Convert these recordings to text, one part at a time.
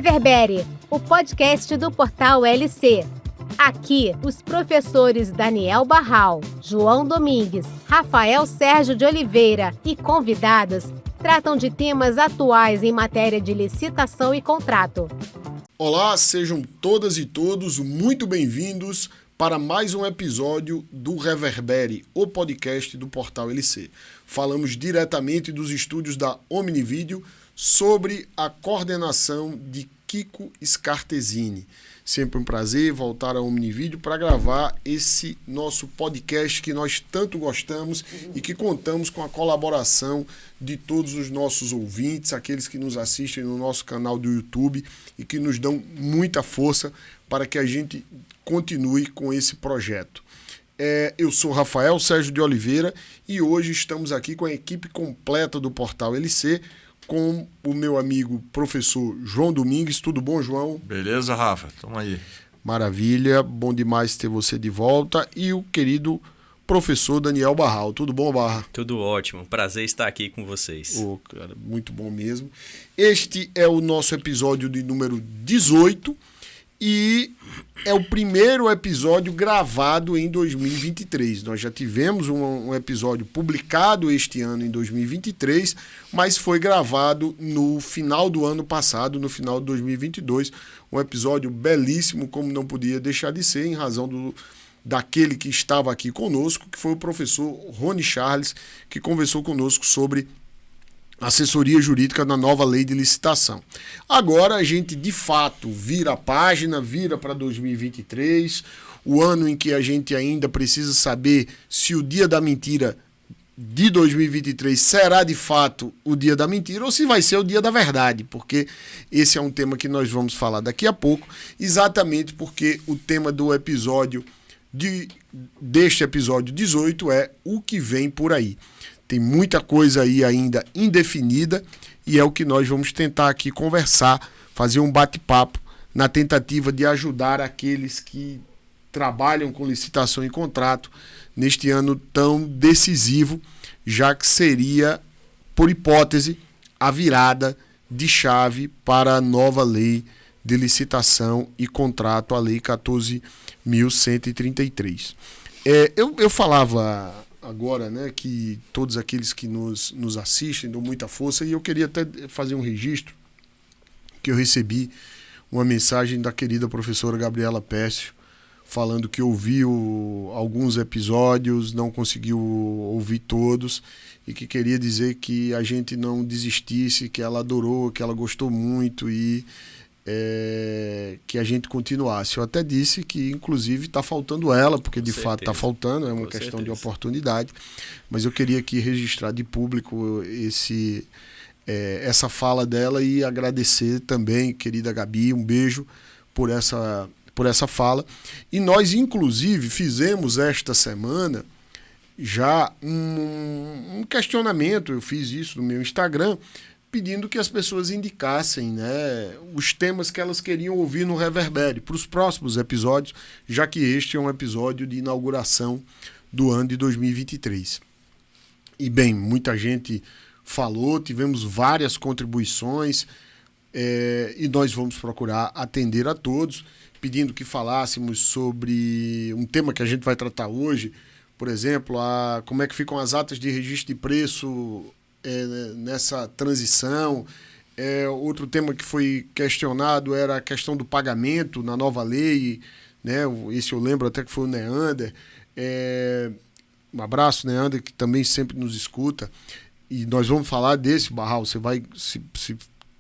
Reverbere, o podcast do Portal LC. Aqui, os professores Daniel Barral, João Domingues, Rafael Sérgio de Oliveira e convidados tratam de temas atuais em matéria de licitação e contrato. Olá, sejam todas e todos muito bem-vindos para mais um episódio do Reverbere, o podcast do Portal LC. Falamos diretamente dos estúdios da Omnivideo sobre a coordenação de Kiko Scartesini. Sempre um prazer voltar à Omnivideo para gravar esse nosso podcast que nós tanto gostamos e que contamos com a colaboração de todos os nossos ouvintes, aqueles que nos assistem no nosso canal do YouTube e que nos dão muita força para que a gente continue com esse projeto. Eu sou Rafael Sérgio de Oliveira e hoje estamos aqui com a equipe completa do Portal LC, com o meu amigo professor João Domingues. Tudo bom, João? Beleza, Rafa? Tamo aí. Maravilha, bom demais ter você de volta. E o querido professor Daniel Barral. Tudo bom, Barra? Tudo ótimo, prazer estar aqui com vocês. Cara, muito bom mesmo. Este é o nosso episódio de número 18 e é o primeiro episódio gravado em 2023. Nós já tivemos um episódio publicado este ano em 2023, mas foi gravado no final do ano passado, no final de 2022. Um episódio belíssimo, como não podia deixar de ser, em razão daquele que estava aqui conosco, que foi o professor Rony Charles, que conversou conosco sobre assessoria jurídica na nova lei de licitação. Agora a gente, de fato, vira a página, vira para 2023, o ano em que a gente ainda precisa saber se o dia da mentira de 2023 será, de fato, o dia da mentira ou se vai ser o dia da verdade, porque esse é um tema que nós vamos falar daqui a pouco, exatamente porque o tema do episódio, deste episódio 18 é o que vem por aí. Tem muita coisa aí ainda indefinida e é o que nós vamos tentar aqui conversar, fazer um bate-papo na tentativa de ajudar aqueles que trabalham com licitação e contrato neste ano tão decisivo, já que seria, por hipótese, a virada de chave para a nova lei de licitação e contrato, a lei 14.133. Eu falava agora, né, que todos aqueles que nos assistem dão muita força, e eu queria até fazer um registro que eu recebi uma mensagem da querida professora Gabriela Pécio falando que ouviu alguns episódios, não conseguiu ouvir todos e que queria dizer que a gente não desistisse, que ela adorou, que ela gostou muito e que a gente continuasse. Eu até disse que, inclusive, está faltando ela, porque de fato está faltando, é uma questão de oportunidade, mas eu queria aqui registrar de público essa fala dela e agradecer também, querida Gabi, um beijo por essa fala. E nós, inclusive, fizemos esta semana já um questionamento, eu fiz isso no meu Instagram, pedindo que as pessoas indicassem, né, os temas que elas queriam ouvir no Reverbere para os próximos episódios, já que este é um episódio de inauguração do ano de 2023. E bem, muita gente falou, tivemos várias contribuições e nós vamos procurar atender a todos, pedindo que falássemos sobre um tema que a gente vai tratar hoje, por exemplo, como é que ficam as atas de registro de preço nessa transição. Outro tema que foi questionado era a questão do pagamento na nova lei, né? Esse eu lembro até que foi o Neander. Um abraço, Neander, que também sempre nos escuta. E nós vamos falar desse, Barral. Você vai se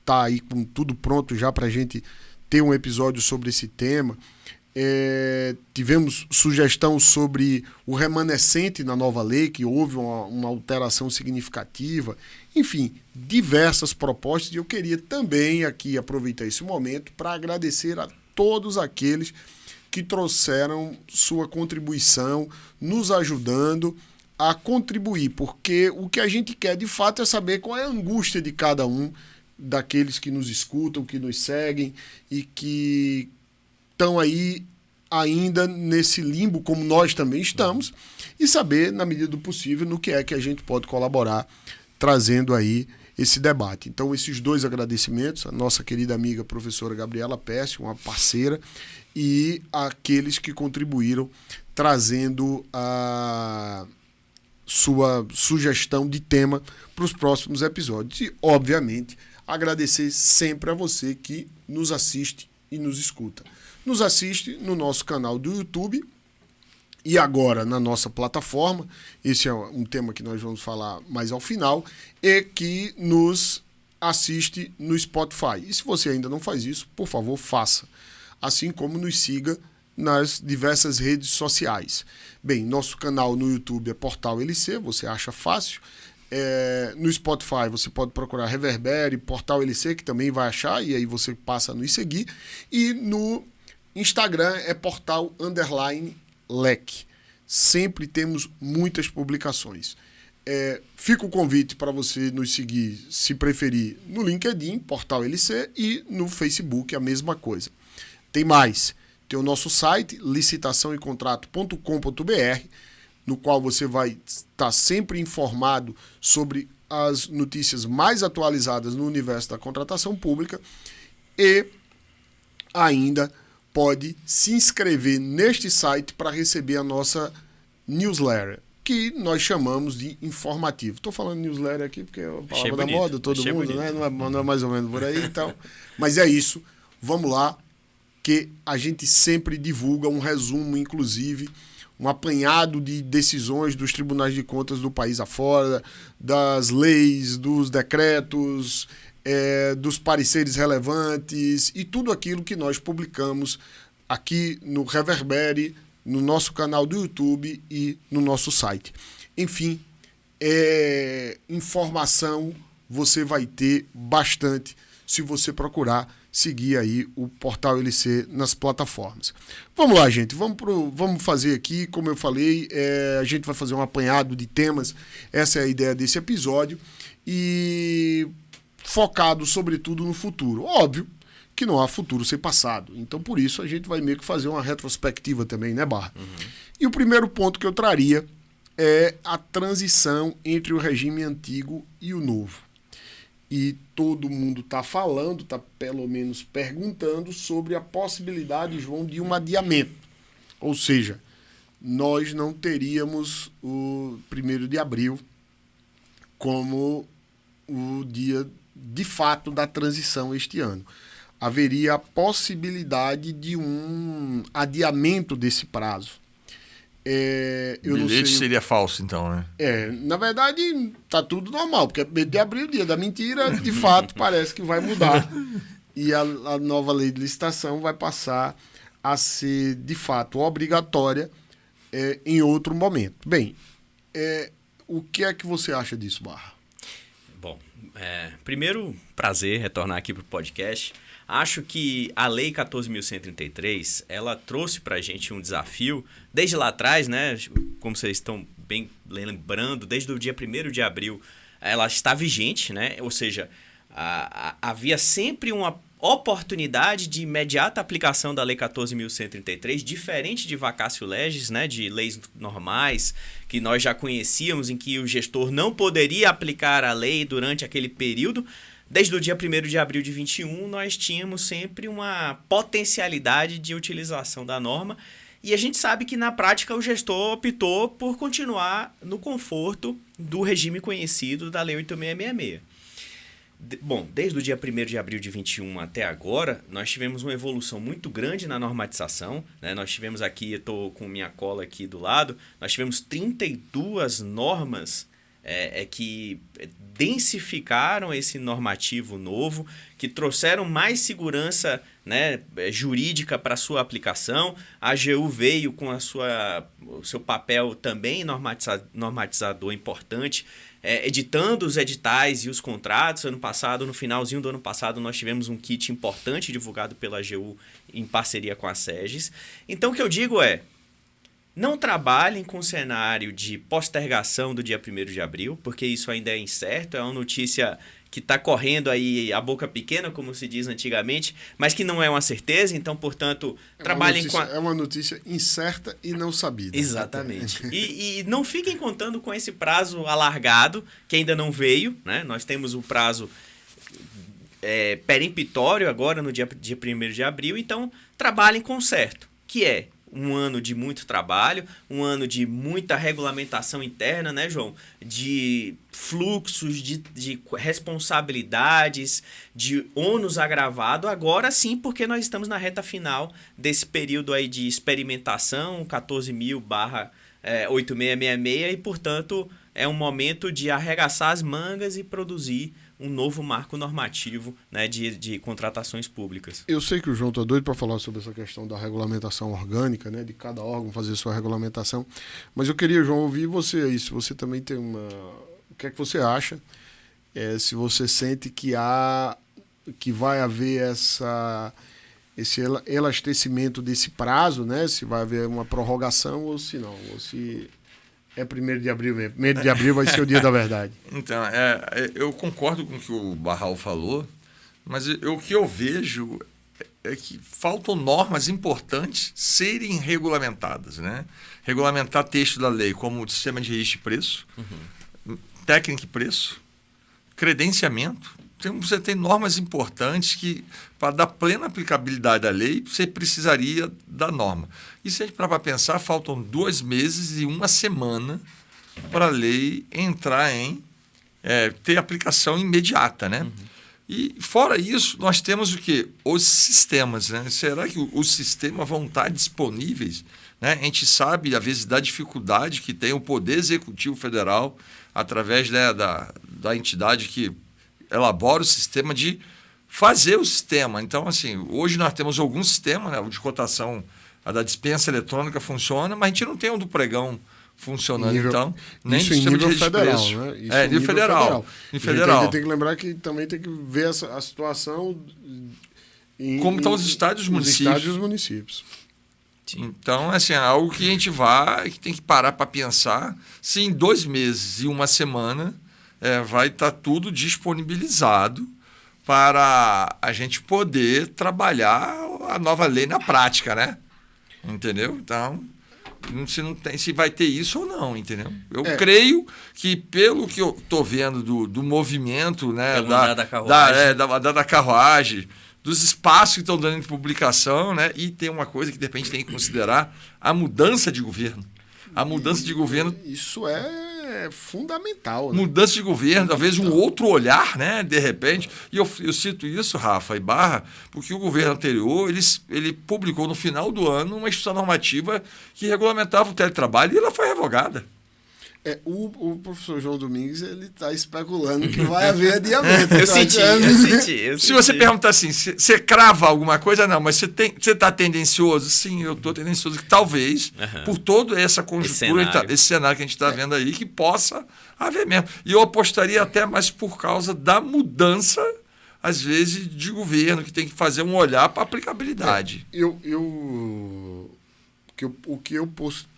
tá aí com tudo pronto já para a gente ter um episódio sobre esse tema. Tivemos sugestão sobre o remanescente na nova lei, que houve uma alteração significativa. Enfim, diversas propostas. E eu queria também aqui aproveitar esse momento para agradecer a todos aqueles que trouxeram sua contribuição, nos ajudando a contribuir, porque o que a gente quer de fato é saber qual é a angústia de cada um daqueles que nos escutam, que nos seguem e que estão aí ainda nesse limbo, como nós também estamos, e saber, na medida do possível, no que é que a gente pode colaborar, trazendo aí esse debate. Então, esses dois agradecimentos, a nossa querida amiga professora Gabriela Pesce, uma parceira, e aqueles que contribuíram trazendo a sua sugestão de tema para os próximos episódios. E, obviamente, agradecer sempre a você que nos assiste e nos escuta. Nos assiste no nosso canal do YouTube e agora na nossa plataforma. Esse é um tema que nós vamos falar mais ao final, e que nos assiste no Spotify. E se você ainda não faz isso, por favor, faça. Assim como nos siga nas diversas redes sociais. Bem, nosso canal no YouTube é Portal LC, você acha fácil. No Spotify você pode procurar Reverbere, Portal LC, que também vai achar, e aí você passa a nos seguir. E no Instagram é Portal_LEC. Sempre temos muitas publicações. Fica o convite para você nos seguir, se preferir, no LinkedIn, Portal LC, e no Facebook a mesma coisa. Tem mais. Tem o nosso site, licitaçãoecontrato.com.br, no qual você vai estar sempre informado sobre as notícias mais atualizadas no universo da contratação pública, e ainda pode se inscrever neste site para receber a nossa newsletter, que nós chamamos de informativo. Estou falando newsletter aqui porque é a palavra da moda, todo mundo, né? Não é mais ou menos por aí, então. Mas é isso. Vamos lá, que a gente sempre divulga um resumo, inclusive, um apanhado de decisões dos tribunais de contas do país afora, das leis, dos decretos, dos pareceres relevantes e tudo aquilo que nós publicamos aqui no Reverbere, no nosso canal do YouTube e no nosso site. Enfim, informação você vai ter bastante se você procurar seguir aí o Portal LC nas plataformas. Vamos lá, gente. Vamos fazer aqui, como eu falei, a gente vai fazer um apanhado de temas. Essa é a ideia desse episódio. E focado, sobretudo, no futuro. Óbvio que não há futuro sem passado. Então, por isso, a gente vai meio que fazer uma retrospectiva também, né, Barra? Uhum. E o primeiro ponto que eu traria é a transição entre o regime antigo e o novo. E todo mundo está falando, está pelo menos perguntando sobre a possibilidade, João, de um adiamento. Ou seja, nós não teríamos o 1º de abril como o dia de fato da transição este ano. Haveria a possibilidade de um adiamento desse prazo. O bilhete seria falso, então, né? Na verdade, tá tudo normal, porque mês de abril, dia da mentira, de fato, parece que vai mudar. E a nova lei de licitação vai passar a ser, de fato, obrigatória em outro momento. Bem, o que é que você acha disso, Barra? Bom, primeiro, prazer retornar aqui para o podcast. Acho que a Lei 14.133, ela trouxe para a gente um desafio, desde lá atrás, né? Como vocês estão bem lembrando, desde o dia 1º de abril, ela está vigente, né? Ou seja, havia sempre uma oportunidade de imediata aplicação da Lei 14.133, diferente de vacatio legis, né? De leis normais, que nós já conhecíamos, em que o gestor não poderia aplicar a lei durante aquele período. Desde o dia 1º de abril de 21, nós tínhamos sempre uma potencialidade de utilização da norma, e a gente sabe que, na prática, o gestor optou por continuar no conforto do regime conhecido da Lei 8.666. Bom, desde o dia 1º de abril de 21 até agora, nós tivemos uma evolução muito grande na normatização, né? Nós tivemos aqui, eu estou com minha cola aqui do lado, nós tivemos 32 normas que densificaram esse normativo novo, que trouxeram mais segurança, né, jurídica para a sua aplicação. A AGU veio com o seu papel também normatizador importante, editando os editais e os contratos. Ano passado, no finalzinho do ano passado, nós tivemos um kit importante divulgado pela AGU em parceria com a SEGES. Então, o que eu digo não trabalhem com o cenário de postergação do dia 1º de abril, porque isso ainda é incerto, é uma notícia que que está correndo aí a boca pequena, como se diz antigamente, mas que não é uma certeza, então, portanto, trabalhem com É uma notícia incerta e não sabida. Exatamente. E não fiquem contando com esse prazo alargado, que ainda não veio, né? Nós temos o prazo peremptório agora, no dia 1º de abril, então trabalhem com certo, que é um ano de muito trabalho, um ano de muita regulamentação interna, né, João? De fluxos, de responsabilidades, de ônus agravado, agora sim, porque nós estamos na reta final desse período aí de experimentação, 14.000/8666, e, portanto, é um momento de arregaçar as mangas e produzir um novo marco normativo, né, de contratações públicas. Eu sei que o João está doido para falar sobre essa questão da regulamentação orgânica, né, de cada órgão fazer sua regulamentação, mas eu queria, João, ouvir você aí, se você também tem uma... O que é que você acha? Se você sente que vai haver esse elastecimento desse prazo, né, se vai haver uma prorrogação ou se não, ou se... É 1º de abril mesmo. 1º de abril vai ser o dia da verdade. Então, eu concordo com o que o Barral falou, mas o que eu vejo é que faltam normas importantes serem regulamentadas, né? Regulamentar texto da lei, como o sistema de registro de preço, técnica e preço, credenciamento. Você tem normas importantes que, para dar plena aplicabilidade à lei, você precisaria da norma. E se a gente parar para pensar, faltam 2 meses e 1 semana para a lei entrar ter aplicação imediata, né? E, fora isso, nós temos o quê? Os sistemas, né? Será que os sistemas vão estar disponíveis? Né? A gente sabe, às vezes, da dificuldade que tem o Poder Executivo Federal, através, né, da entidade que elabora o sistema, de fazer o sistema. Então, assim, hoje nós temos alguns sistemas, né? O de cotação, a da dispensa eletrônica funciona, mas a gente não tem o do pregão funcionando, então, nem isso do sistema de nível federal, preço. né? Isso Nível federal. Em federal. Tem que lembrar que também tem que ver a situação como estão os estados e os municípios. Estados e os municípios. Então, assim, é algo que a gente que tem que parar para pensar se em 2 meses e 1 semana vai estar tudo disponibilizado para a gente poder trabalhar a nova lei na prática, né? Entendeu? Então, se vai ter isso ou não, entendeu? Eu creio que, pelo que eu estou vendo do movimento, né, da carruagem, dos espaços que estão dando de publicação, né, e tem uma coisa que de repente tem que considerar: a mudança de governo. A mudança de governo... Isso é fundamental. Né? Mudança de governo, talvez um outro olhar, né, de repente. E eu cito isso, Rafa e Barra, porque o governo anterior ele publicou no final do ano uma instituição normativa que regulamentava o teletrabalho e ela foi revogada. O professor João Domingues está especulando que vai haver adiamento. Eu senti. Se você perguntar assim, você crava alguma coisa? Não, mas você está tendencioso? Sim, eu estou tendencioso que talvez, por toda essa conjuntura, esse cenário que a gente está vendo aí, que possa haver mesmo. E eu apostaria até mais por causa da mudança, às vezes, de governo, que tem que fazer um olhar para a aplicabilidade. O que eu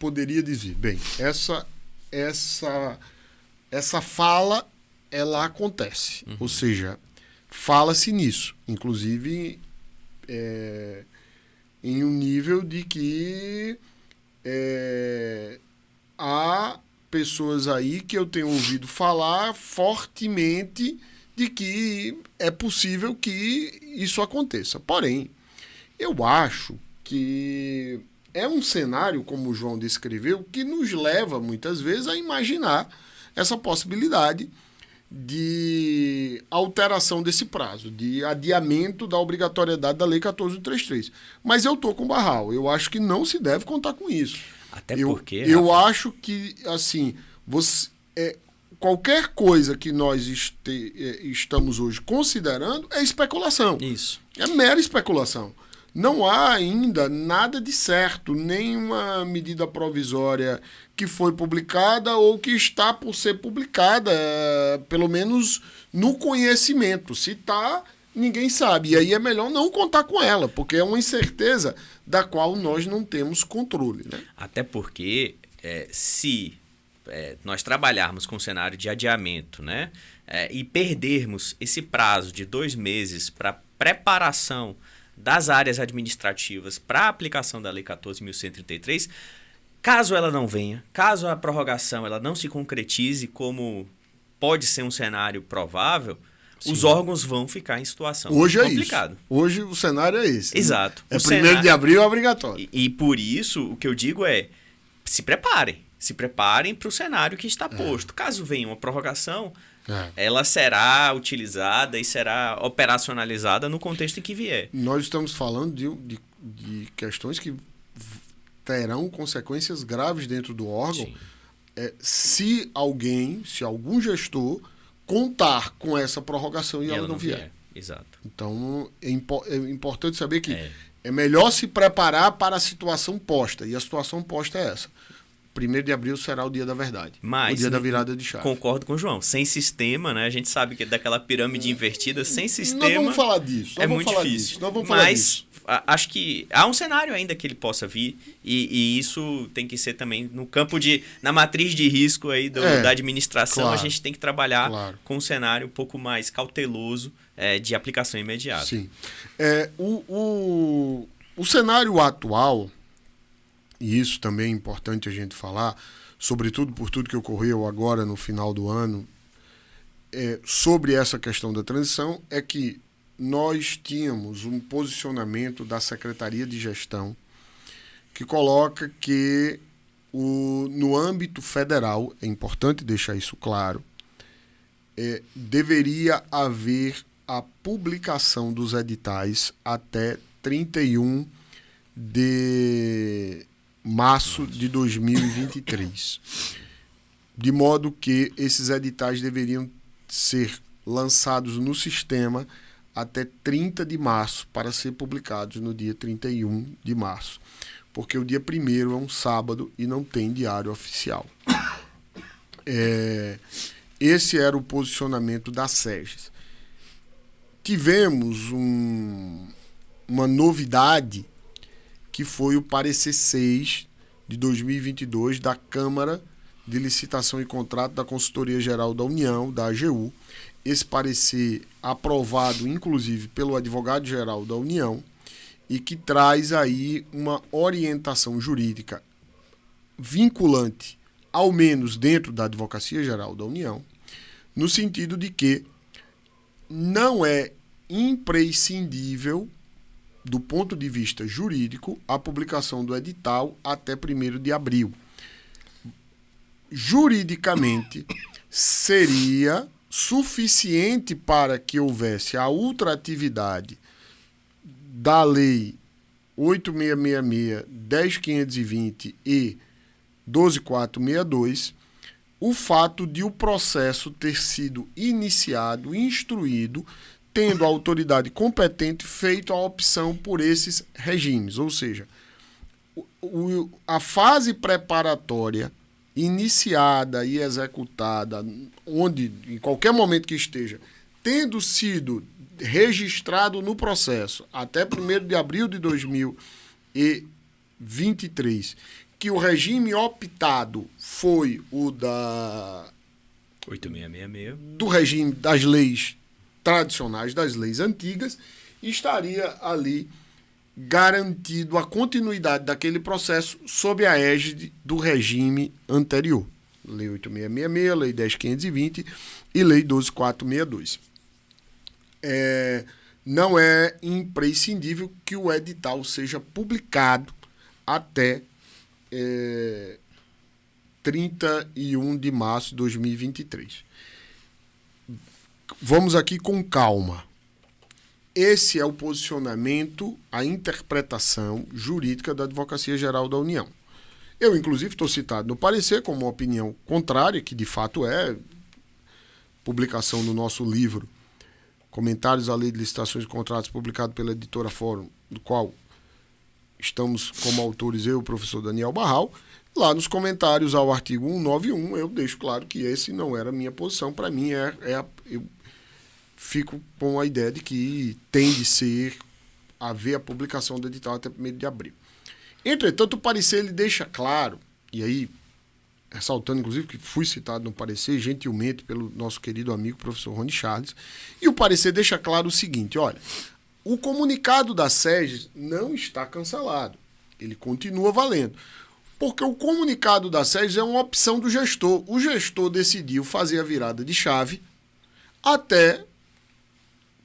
poderia dizer? Bem, essa fala, ela acontece. Ou seja, fala-se nisso. Inclusive, em um nível de que há pessoas aí que eu tenho ouvido falar fortemente de que é possível que isso aconteça. Porém, eu acho que é um cenário, como o João descreveu, que nos leva, muitas vezes, a imaginar essa possibilidade de alteração desse prazo, de adiamento da obrigatoriedade da Lei 14.133. Mas eu estou com o Barral. Eu acho que não se deve contar com isso. Até porque... Eu acho que, assim, qualquer coisa que nós estamos hoje considerando é especulação. Isso. É mera especulação. Não há ainda nada de certo, nenhuma medida provisória que foi publicada ou que está por ser publicada, pelo menos no conhecimento. Se está, ninguém sabe. E aí é melhor não contar com ela, porque é uma incerteza da qual nós não temos controle. Né? Até porque, se nós trabalharmos com um cenário de adiamento, né? e perdermos esse prazo de 2 meses para preparação das áreas administrativas para a aplicação da Lei 14.133, caso ela não venha, caso a prorrogação ela não se concretize como pode ser um cenário provável, Sim. os órgãos vão ficar em situação Hoje complicada. É isso. Hoje o cenário é esse. Exato. É 1º de abril é obrigatório. E por isso, o que eu digo é, se preparem para o cenário que está posto. Caso venha uma prorrogação, ela será utilizada e será operacionalizada no contexto em que vier. Nós estamos falando de questões que terão consequências graves dentro do órgão. Se algum gestor contar com essa prorrogação e ela não vier. Exato. Então, é importante saber que é melhor se preparar para a situação posta. E a situação posta é essa. 1º de abril será o dia da verdade. Mas, o dia da virada de chave. Concordo com o João. Sem sistema, né? A gente sabe que daquela pirâmide invertida, sem sistema... Nós vamos falar disso. É muito difícil. Mas acho que há um cenário ainda que ele possa vir e isso tem que ser também no campo na matriz de risco aí da administração, claro, a gente tem que trabalhar com um cenário um pouco mais cauteloso de aplicação imediata. Sim. O cenário atual, e isso também é importante a gente falar, sobretudo por tudo que ocorreu agora no final do ano, sobre essa questão da transição, é que nós tínhamos um posicionamento da Secretaria de Gestão que coloca que no âmbito federal, é importante deixar isso claro, deveria haver a publicação dos editais até 31 de março de 2023. De modo que esses editais deveriam ser lançados no sistema até 30 de março, para ser publicados no dia 31 de março. Porque o dia 1º é um sábado e não tem diário oficial. Esse era o posicionamento da SEGES. Tivemos uma novidade, que foi o parecer 6 de 2022 da Câmara de Licitação e Contrato da Consultoria Geral da União, da AGU. Esse parecer aprovado, inclusive, pelo Advogado-Geral da União, e que traz aí uma orientação jurídica vinculante, ao menos dentro da Advocacia Geral da União, no sentido de que não é imprescindível, do ponto de vista jurídico, a publicação do edital até 1º de abril. Juridicamente, seria suficiente para que houvesse a ultratividade da Lei 8.666, 10.520 e 12.462, o fato de o processo ter sido iniciado, instruído, tendo a autoridade competente feito a opção por esses regimes. Ou seja, a fase preparatória iniciada e executada, onde, em qualquer momento que esteja, tendo sido registrado no processo até 1º de abril de 2023, que o regime optado foi o da 8666, do regime das leis tradicionais, das leis antigas, estaria ali garantido a continuidade daquele processo sob a égide do regime anterior. Lei 8.666, Lei 10.520 e Lei 12.462. Não é imprescindível que o edital seja publicado até 31 de março de 2023. Vamos aqui com calma. Esse é o posicionamento, a interpretação jurídica da Advocacia Geral da União. Eu, inclusive, estou citado no parecer como uma opinião contrária, que de fato é publicação no nosso livro Comentários à Lei de Licitações e Contratos, publicado pela editora Fórum, do qual estamos como autores eu e o professor Daniel Barral. Lá nos comentários ao artigo 191, eu deixo claro que esse não era a minha posição. Para mim, eu fico com a ideia de que tem de haver a publicação do edital até 1º de abril. Entretanto, o parecer ele deixa claro, e aí ressaltando, inclusive, que fui citado no parecer, gentilmente, pelo nosso querido amigo professor Rony Charles, e o parecer deixa claro o seguinte, olha, o comunicado da SEGES não está cancelado, ele continua valendo, porque o comunicado da SEGES é uma opção do gestor. O gestor decidiu fazer a virada de chave até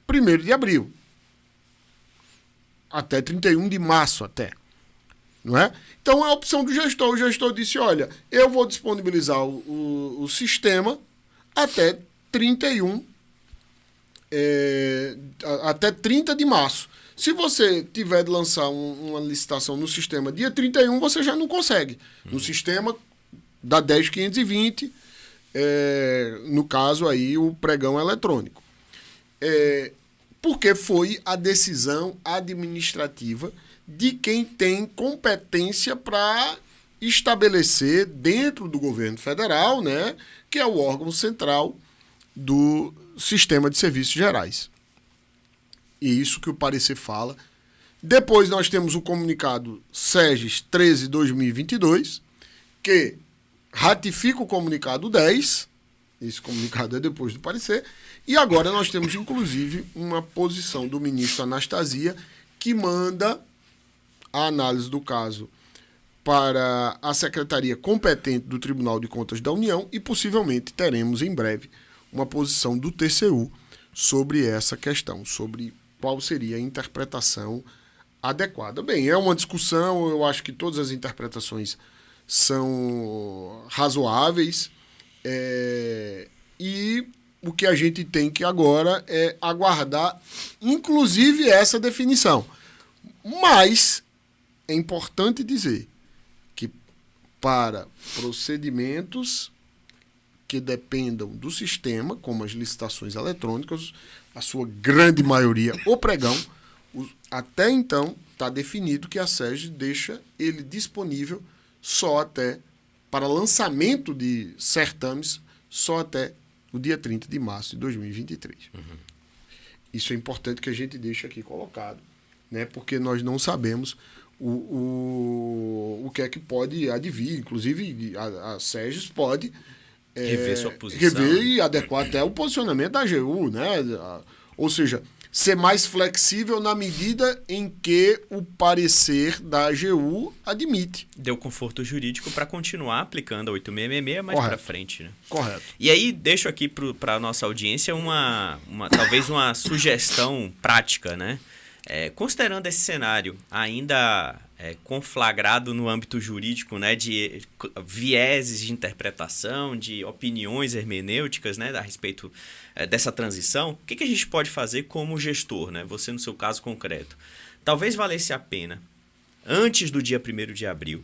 1º de abril, até 31 de março até. Não é? Então é a opção do gestor. O gestor disse, olha, eu vou disponibilizar o sistema até 30 de março. Se você tiver de lançar uma licitação no sistema dia 31, você já não consegue. No sistema da 10.520, no caso aí o pregão eletrônico. Porque foi a decisão administrativa de quem tem competência para estabelecer dentro do governo federal, né, que é o órgão central do Sistema de Serviços Gerais. E isso que o parecer fala. Depois nós temos o comunicado SEGES 13/2022, que ratifica o comunicado 10. Esse comunicado é depois do parecer. E agora nós temos, inclusive, uma posição do ministro Anastasia que manda a análise do caso para a secretaria competente do Tribunal de Contas da União e possivelmente teremos em breve uma posição do TCU sobre essa questão, sobre qual seria a interpretação adequada. Bem, é uma discussão, eu acho que todas as interpretações são razoáveis, e o que a gente tem que agora é aguardar, inclusive, essa definição. Mas é importante dizer que para procedimentos que dependam do sistema, como as licitações eletrônicas, a sua grande maioria, o pregão, até então está definido que a SEGES deixa ele disponível só até, para lançamento de certames, só até o dia 30 de março de 2023. Isso é importante que a gente deixe aqui colocado, né? Porque nós não sabemos o que é que pode advir. Inclusive, a SEGES pode rever sua posição, rever e adequar até o posicionamento da AGU, né? Ou seja, ser mais flexível na medida em que o parecer da AGU admite. Deu conforto jurídico para continuar aplicando a 8666 mais para frente, né? Correto. E aí, deixo aqui para a nossa audiência talvez uma sugestão prática, né? Considerando esse cenário ainda conflagrado no âmbito jurídico, né, de vieses de interpretação, de opiniões hermenêuticas, né, a respeito dessa transição, o que a gente pode fazer como gestor, né? Você no seu caso concreto. Talvez valesse a pena, antes do dia 1º de abril,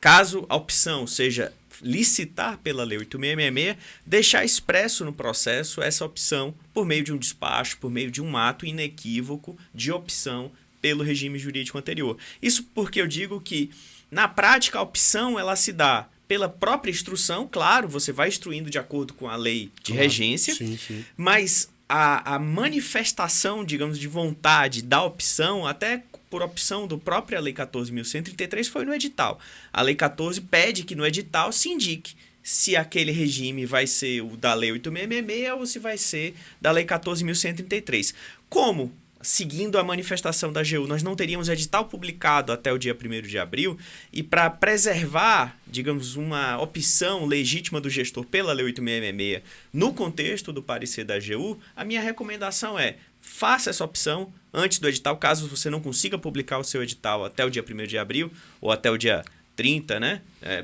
caso a opção seja licitar pela Lei 8666, deixar expresso no processo essa opção por meio de um despacho, por meio de um ato inequívoco de opção pelo regime jurídico anterior. Isso porque eu digo que, na prática, a opção ela se dá pela própria instrução, claro, você vai instruindo de acordo com a lei de regência, sim. mas a manifestação, digamos, de vontade da opção, até por opção do própria Lei 14.133, foi no edital. A Lei 14 pede que no edital se indique se aquele regime vai ser o da Lei 8666 ou se vai ser da Lei 14.133. Como, seguindo a manifestação da AGU, nós não teríamos edital publicado até o dia 1º de abril, e para preservar, digamos, uma opção legítima do gestor pela Lei 8666 no contexto do parecer da AGU, a minha recomendação é: faça essa opção antes do edital, caso você não consiga publicar o seu edital até o dia 1º de abril ou até o dia 30, né,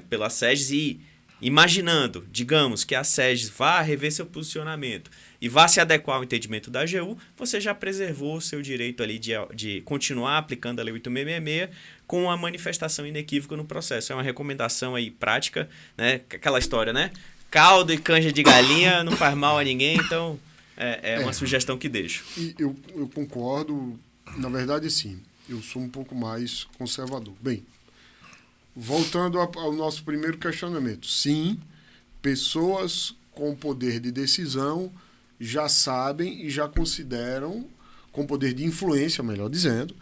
pela SEGES, e imaginando, digamos, que a SEGES vá rever seu posicionamento e vá se adequar ao entendimento da AGU, você já preservou o seu direito ali de continuar aplicando a Lei 8666 com a manifestação inequívoca no processo. É uma recomendação aí prática, né? Aquela história, né? Caldo e canja de galinha não faz mal a ninguém, então é uma sugestão que deixo. E eu concordo, na verdade, sim. Eu sou um pouco mais conservador. Bem, voltando ao nosso primeiro questionamento. Sim, pessoas com poder de decisão já sabem e já consideram, com poder de influência, melhor dizendo,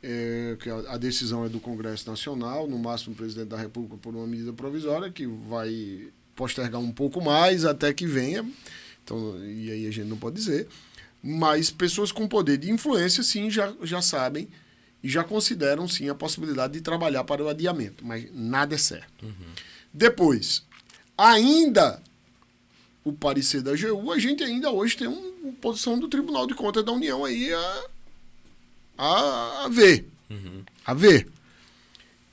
que a decisão é do Congresso Nacional, no máximo o presidente da República por uma medida provisória, que vai postergar um pouco mais até que venha, então, e aí a gente não pode dizer, mas pessoas com poder de influência, sim, já sabem e já consideram, sim, a possibilidade de trabalhar para o adiamento, mas nada é certo. Depois, ainda o parecer da AGU, a gente ainda hoje tem uma posição do Tribunal de Contas da União aí a ver. A ver.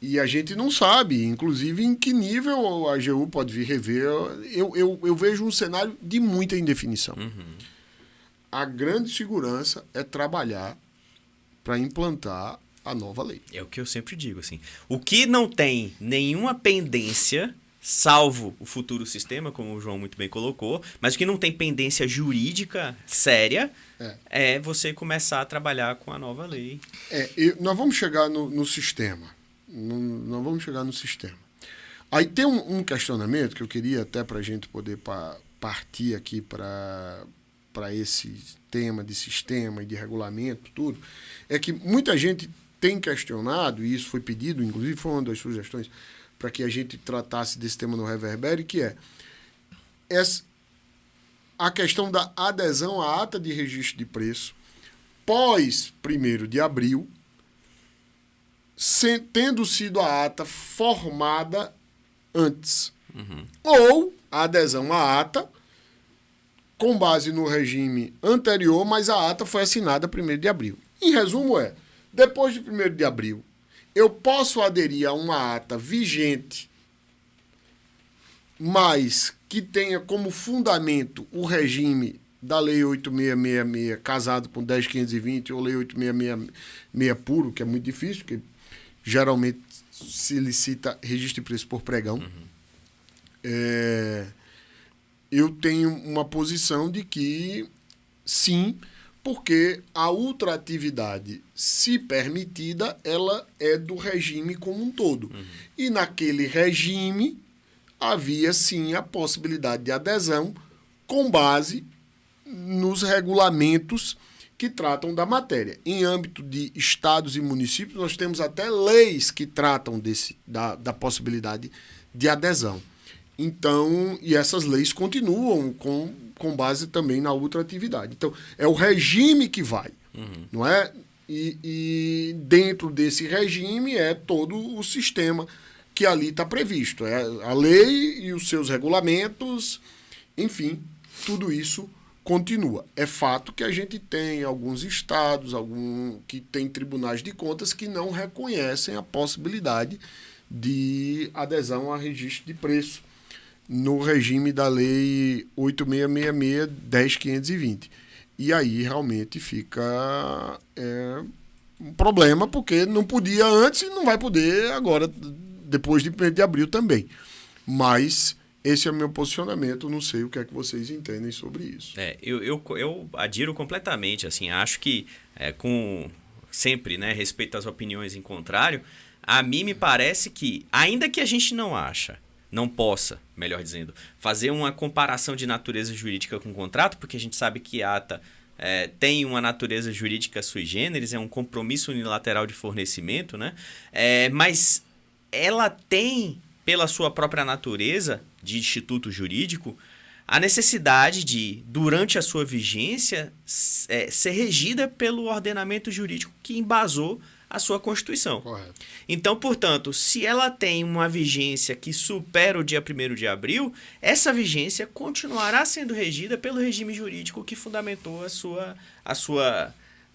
E a gente não sabe, inclusive, em que nível a AGU pode vir rever. Eu vejo um cenário de muita indefinição. A grande segurança é trabalhar para implantar a nova lei. É o que eu sempre digo, assim. O que não tem nenhuma pendência, salvo o futuro sistema, como o João muito bem colocou, mas o que não tem pendência jurídica séria é você começar a trabalhar com a nova lei. Nós vamos chegar no sistema. Nós vamos chegar no sistema. Aí tem um questionamento que eu queria até para a gente poder partir aqui para esse tema de sistema e de regulamento, tudo, é que muita gente tem questionado, e isso foi pedido, inclusive foi uma das sugestões para que a gente tratasse desse tema no Reverbere, que é a questão da adesão à ata de registro de preço pós 1º de abril, tendo sido a ata formada antes. Ou a adesão à ata com base no regime anterior, mas a ata foi assinada 1º de abril. Em resumo depois de 1º de abril, eu posso aderir a uma ata vigente, mas que tenha como fundamento o regime da Lei 8666, casado com 10.520, ou Lei 8666 puro, que é muito difícil, porque geralmente se licita registro de preço por pregão. Eu tenho uma posição de que sim, porque a ultratividade, se permitida, ela é do regime como um todo. E naquele regime havia sim a possibilidade de adesão com base nos regulamentos que tratam da matéria. Em âmbito de estados e municípios, nós temos até leis que tratam da possibilidade de adesão. Então, e essas leis continuam com base também na ultratividade. Então, é o regime que vai, não é? E dentro desse regime é todo o sistema que ali está previsto. É a lei e os seus regulamentos, enfim, tudo isso continua. É fato que a gente tem alguns estados, que tem tribunais de contas que não reconhecem a possibilidade de adesão a registro de preço no regime da Lei 8666, 10.520. E aí realmente fica um problema, porque não podia antes e não vai poder agora, depois de 1º de abril também. Mas esse é o meu posicionamento, não sei o que é que vocês entendem sobre isso. Eu adiro completamente, assim, acho que com sempre, né, respeito às opiniões em contrário, a mim me parece que, ainda que a gente não possa, melhor dizendo, fazer uma comparação de natureza jurídica com o contrato, porque a gente sabe que a ata tem uma natureza jurídica sui generis, é um compromisso unilateral de fornecimento, né? Mas ela tem, pela sua própria natureza de instituto jurídico, a necessidade de, durante a sua vigência, ser regida pelo ordenamento jurídico que embasou a sua Constituição. Correto. Então, portanto, se ela tem uma vigência que supera o dia 1º de abril, essa vigência continuará sendo regida pelo regime jurídico que fundamentou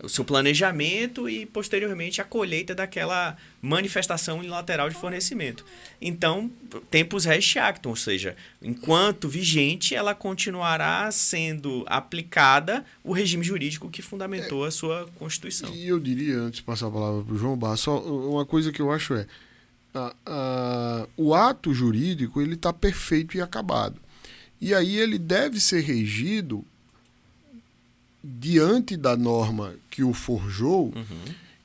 o seu planejamento e, posteriormente, a colheita daquela manifestação unilateral de fornecimento. Então, tempus res actum, ou seja, enquanto vigente, ela continuará sendo aplicada o regime jurídico que fundamentou a sua Constituição. E eu diria, antes de passar a palavra para o João Barros, só uma coisa que eu acho o ato jurídico ele está perfeito e acabado. E aí ele deve ser regido diante da norma que o forjou,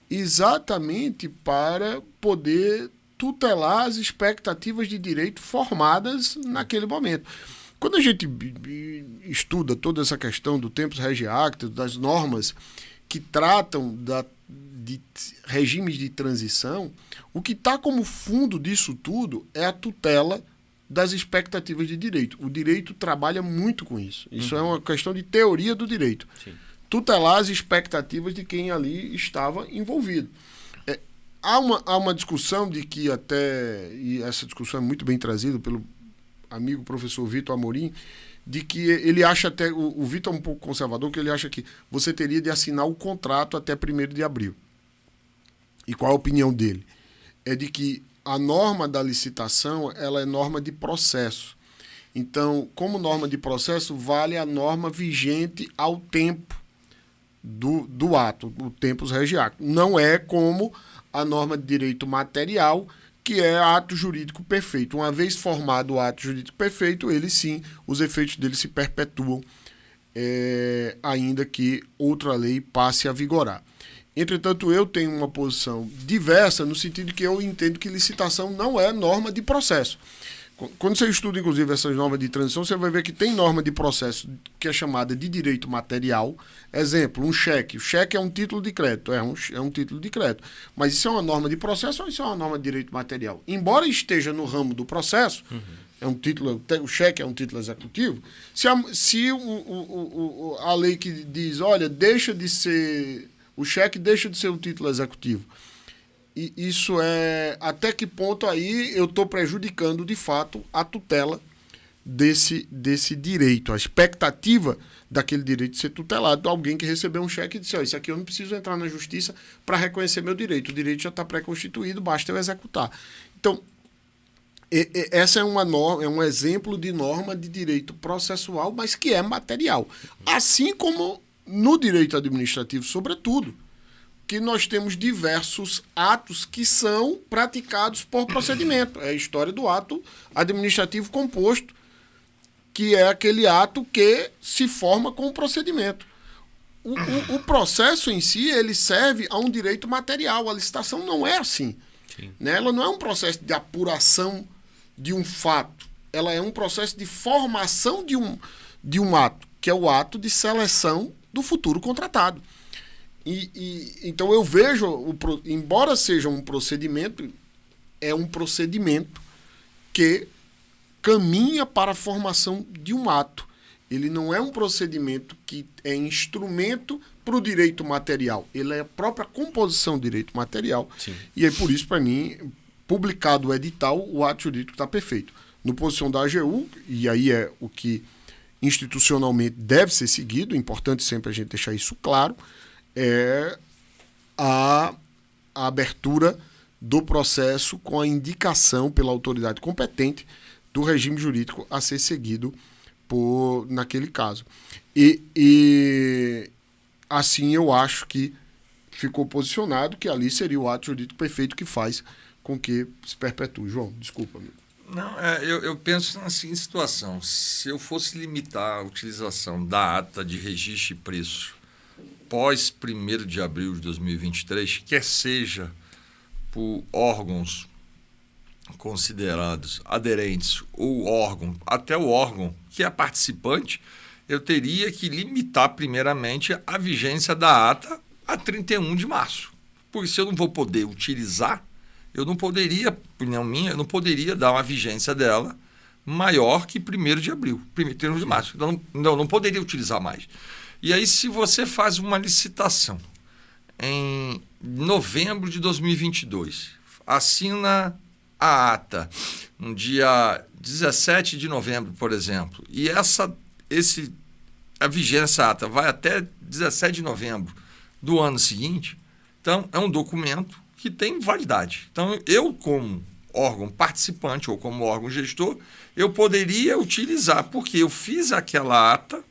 exatamente para poder tutelar as expectativas de direito formadas naquele momento. Quando a gente estuda toda essa questão do tempus regi actus, das normas que tratam de regimes de transição, o que está como fundo disso tudo é a tutela das expectativas de direito. O direito trabalha muito com isso. Isso é uma questão de teoria do direito. Sim. Tutelar as expectativas de quem ali estava envolvido. Há uma discussão de que e essa discussão é muito bem trazida pelo amigo professor Vitor Amorim, de que ele acha até, o Vitor é um pouco conservador, que ele acha que você teria de assinar o contrato até 1º de abril. E qual a opinião dele? É de que a norma da licitação, ela é norma de processo. Então, como norma de processo, vale a norma vigente ao tempo do ato, o tempus regi acto. Não é como a norma de direito material, que é ato jurídico perfeito. Uma vez formado o ato jurídico perfeito, ele sim, os efeitos dele se perpetuam, ainda que outra lei passe a vigorar. Entretanto, eu tenho uma posição diversa no sentido que eu entendo que licitação não é norma de processo. Quando você estuda, inclusive, essas normas de transição, você vai ver que tem norma de processo que é chamada de direito material. Exemplo, um cheque. O cheque é um título de crédito. É um título de crédito. Mas isso é uma norma de processo ou isso é uma norma de direito material? Embora esteja no ramo do processo, é um título, o cheque é um título executivo, se a lei que diz, olha, o cheque deixa de ser um título executivo, e isso até que ponto aí eu estou prejudicando de fato a tutela desse direito, a expectativa daquele direito de ser tutelado, alguém que recebeu um cheque e disse, isso aqui eu não preciso entrar na justiça para reconhecer meu direito, o direito já está pré-constituído, basta eu executar. Então, essa é uma norma, é um exemplo de norma de direito processual, mas que é material. Assim como no direito administrativo, sobretudo, que nós temos diversos atos que são praticados por procedimento. É a história do ato administrativo composto, que é aquele ato que se forma com o procedimento. O processo em si, ele serve a um direito material. A licitação não é assim. Né? Ela não é um processo de apuração de um fato. Ela é um processo de formação de um ato, que é o ato de seleção do futuro contratado. Então eu vejo, embora seja um procedimento, é um procedimento que caminha para a formação de um ato. Ele não é um procedimento que é instrumento para o direito material. Ele é a própria composição do direito material. Sim. E é por isso, para mim, publicado o edital, o ato jurídico está perfeito. No posição da AGU, e aí é o que institucionalmente deve ser seguido, é importante sempre a gente deixar isso claro, é a abertura do processo com a indicação pela autoridade competente do regime jurídico a ser seguido naquele caso. E assim eu acho que ficou posicionado que ali seria o ato jurídico perfeito que faz com que se perpetue. João, desculpa, amigo. Não, eu penso na seguinte situação. Se eu fosse limitar a utilização da ata de registro de preço pós 1º de abril de 2023, quer seja por órgãos considerados aderentes ou até o órgão que é participante, eu teria que limitar primeiramente a vigência da ata a 31 de março. Porque se eu não vou poder utilizar, eu não poderia, opinião minha, eu não poderia dar uma vigência dela maior que 1º de abril, 1º de março. Então, não poderia utilizar mais. E aí, se você faz uma licitação em novembro de 2022, assina a ata no dia 17 de novembro, por exemplo, e a vigência ata vai até 17 de novembro do ano seguinte, então é um documento que tem validade. Então, eu, como órgão participante ou como órgão gestor, eu poderia utilizar, porque eu fiz aquela ata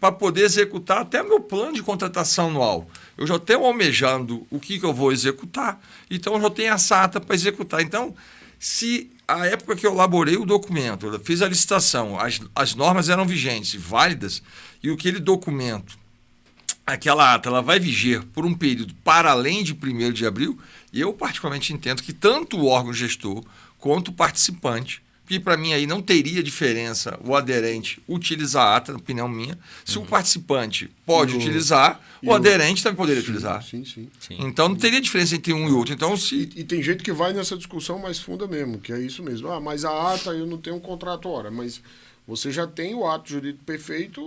para poder executar até meu plano de contratação anual. Eu já tenho almejando o que eu vou executar, então eu já tenho essa ata para executar. Então, se a época que eu elaborei o documento, eu fiz a licitação, as normas eram vigentes, válidas, e aquele documento, aquela ata, ela vai viger por um período para além de 1º de abril, eu particularmente entendo que tanto o órgão gestor quanto o participante que para mim aí não teria diferença o aderente utilizar a ata, na opinião minha. Se o participante pode utilizar, o aderente também poderia utilizar. Sim. Então não teria diferença entre um e outro. Então, E tem gente que vai nessa discussão mais funda mesmo, que é isso mesmo. Mas a ata eu não tenho um contrato ora, mas você já tem o ato jurídico perfeito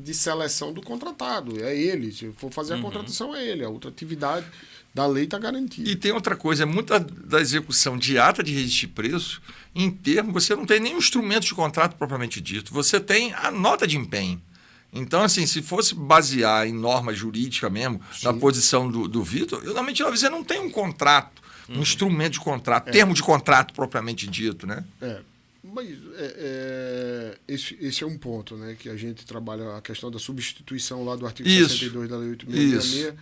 de seleção do contratado. É ele. Se for fazer a contratação, é ele. A outra atividade da lei está garantida. E tem outra coisa, muita da execução de ata de registro de preço, em termo, você não tem nenhum instrumento de contrato propriamente dito. Você tem a nota de empenho. Então, assim, se fosse basear em norma jurídica mesmo, na posição do Vitor, eu normalmente você não tem um contrato, um instrumento de contrato, termo de contrato propriamente dito, né? Mas esse é um ponto, né? Que a gente trabalha a questão da substituição lá do artigo 62 da Lei 8.666,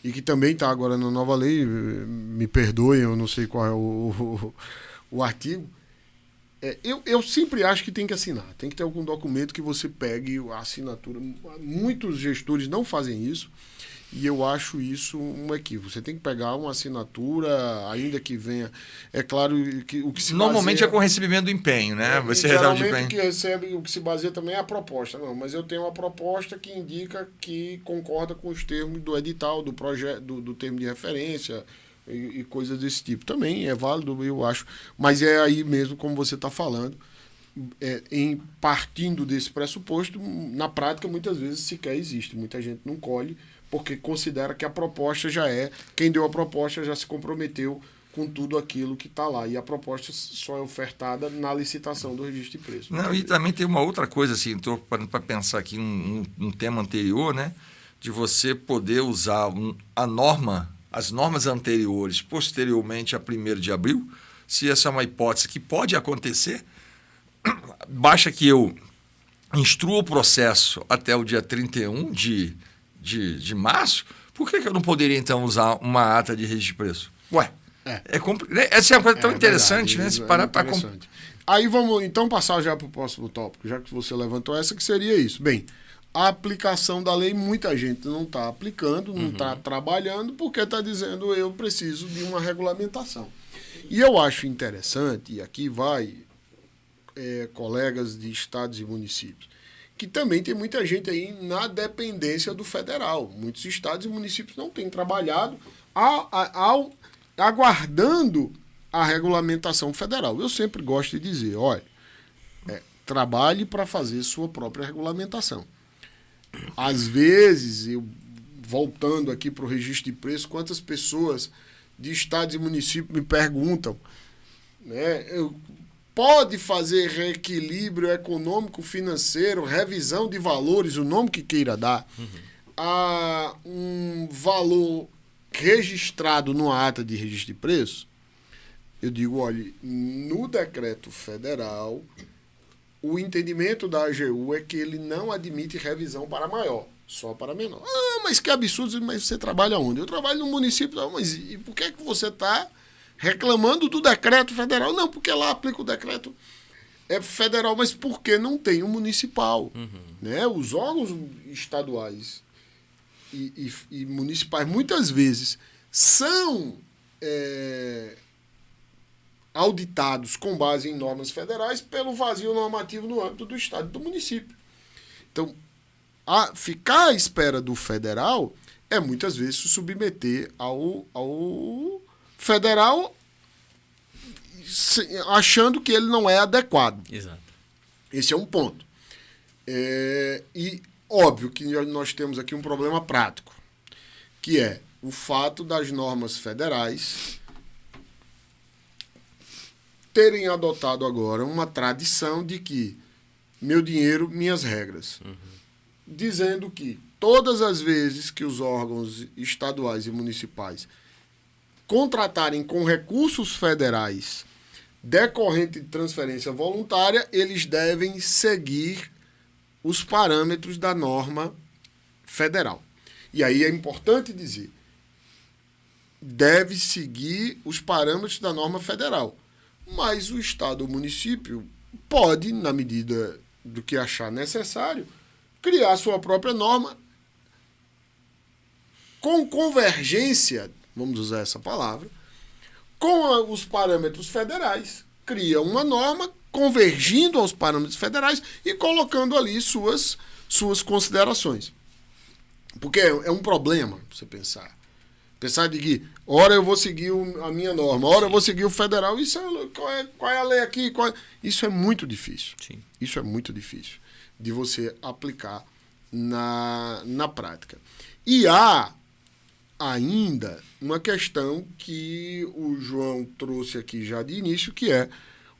e que também está agora na nova lei, me perdoem, eu não sei qual é o artigo. Eu sempre acho que tem que assinar, tem que ter algum documento que você pegue a assinatura. Muitos gestores não fazem isso, e eu acho isso um equívoco. Você tem que pegar uma assinatura, ainda que venha. É claro que o que se normalmente baseia, é com recebimento do empenho, né? Você geralmente recebe de o que empenho. recebe, o que se baseia também é a proposta. Não, mas eu tenho uma proposta que indica que concorda com os termos do edital, do projeto, do termo de referência e coisas desse tipo. Também é válido, eu acho. Mas é aí mesmo, como você está falando, em partindo desse pressuposto, na prática, muitas vezes sequer existe. Muita gente não colhe, porque considera que a proposta já quem deu a proposta já se comprometeu com tudo aquilo que está lá. E a proposta só é ofertada na licitação do registro de preço. Não, e também tem uma outra coisa, assim, estou para pensar aqui um tema anterior, né? De você poder usar as normas anteriores, posteriormente a 1º de abril, se essa é uma hipótese que pode acontecer, basta que eu instrua o processo até o dia 31 de março, por que eu não poderia, então, usar uma ata de registro de preço? Ué, essa é uma coisa tão interessante, verdade, né? Se parar para... Aí vamos, então, passar já para o próximo tópico, já que você levantou essa, que seria isso. Bem, a aplicação da lei, muita gente não está aplicando, não está trabalhando, porque está dizendo eu preciso de uma regulamentação. E eu acho interessante, e aqui vai colegas de estados e municípios, que também tem muita gente aí na dependência do federal. Muitos estados e municípios não têm trabalhado aguardando a regulamentação federal. Eu sempre gosto de dizer, olha, trabalhe para fazer sua própria regulamentação. Às vezes, voltando aqui para o registro de preço, quantas pessoas de estados e municípios me perguntam, né, pode fazer reequilíbrio econômico, financeiro, revisão de valores, o nome que queira dar, a um valor registrado numa ata de registro de preço? Eu digo, olha, no decreto federal, o entendimento da AGU é que ele não admite revisão para maior, só para menor. Ah, mas que absurdo, mas você trabalha onde? Eu trabalho no município. Não, mas e por que você está reclamando do decreto federal? Não, porque lá aplica o decreto federal, mas por que não tem o municipal? Né? Os órgãos estaduais e municipais, muitas vezes, são auditados com base em normas federais pelo vazio normativo no âmbito do estado e do município. Então, ficar à espera do federal é muitas vezes se submeter ao federal achando que ele não é adequado. Exato. Esse é um ponto. E óbvio que nós temos aqui um problema prático, que é o fato das normas federais terem adotado agora uma tradição de que meu dinheiro, minhas regras. Dizendo que todas as vezes que os órgãos estaduais e municipais contratarem com recursos federais decorrente de transferência voluntária, eles devem seguir os parâmetros da norma federal. E aí é importante dizer, deve seguir os parâmetros da norma federal. Mas o Estado ou o município pode, na medida do que achar necessário, criar sua própria norma com convergência, vamos usar essa palavra, com os parâmetros federais. Cria uma norma convergindo aos parâmetros federais e colocando ali suas considerações. Porque é um problema você pensar. Pensar de que, ora eu vou seguir a minha norma, ora eu vou seguir o federal. Qual é a lei aqui? Isso é muito difícil. Sim. Isso é muito difícil de você aplicar na prática. E há ainda uma questão que o João trouxe aqui já de início, que é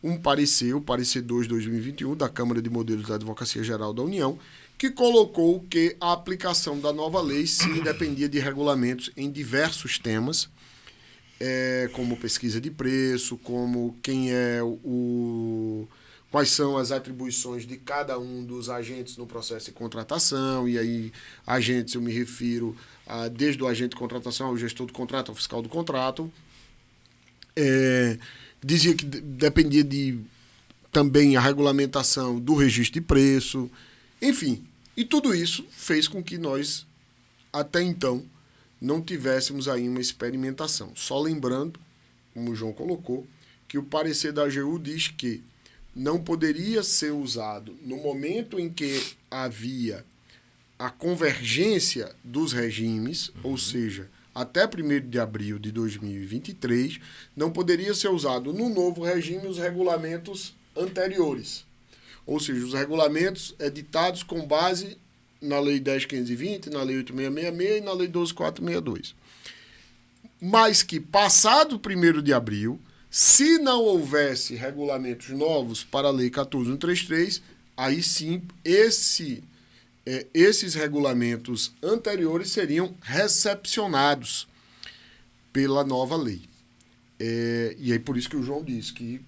o parecer 2/2021 da Câmara de Modelos da Advocacia Geral da União, que colocou que a aplicação da nova lei sim dependia de regulamentos em diversos temas, como pesquisa de preço, como quais são as atribuições de cada um dos agentes no processo de contratação, e aí agentes eu me refiro desde o agente de contratação ao gestor do contrato, ao fiscal do contrato. Dizia que dependia também a regulamentação do registro de preço, enfim. E tudo isso fez com que nós, até então, não tivéssemos aí uma experimentação. Só lembrando, como o João colocou, que o parecer da AGU diz que não poderia ser usado no momento em que havia a convergência dos regimes, ou seja, até 1º de abril de 2023, não poderia ser usado no novo regime os regulamentos anteriores. Ou seja, os regulamentos editados com base na Lei 10.520, na Lei 8.666 e na Lei 12.462. Mas que, passado 1º de abril, se não houvesse regulamentos novos para a Lei 14.133, aí sim esses regulamentos anteriores seriam recepcionados pela nova lei. E aí por isso que o João disse que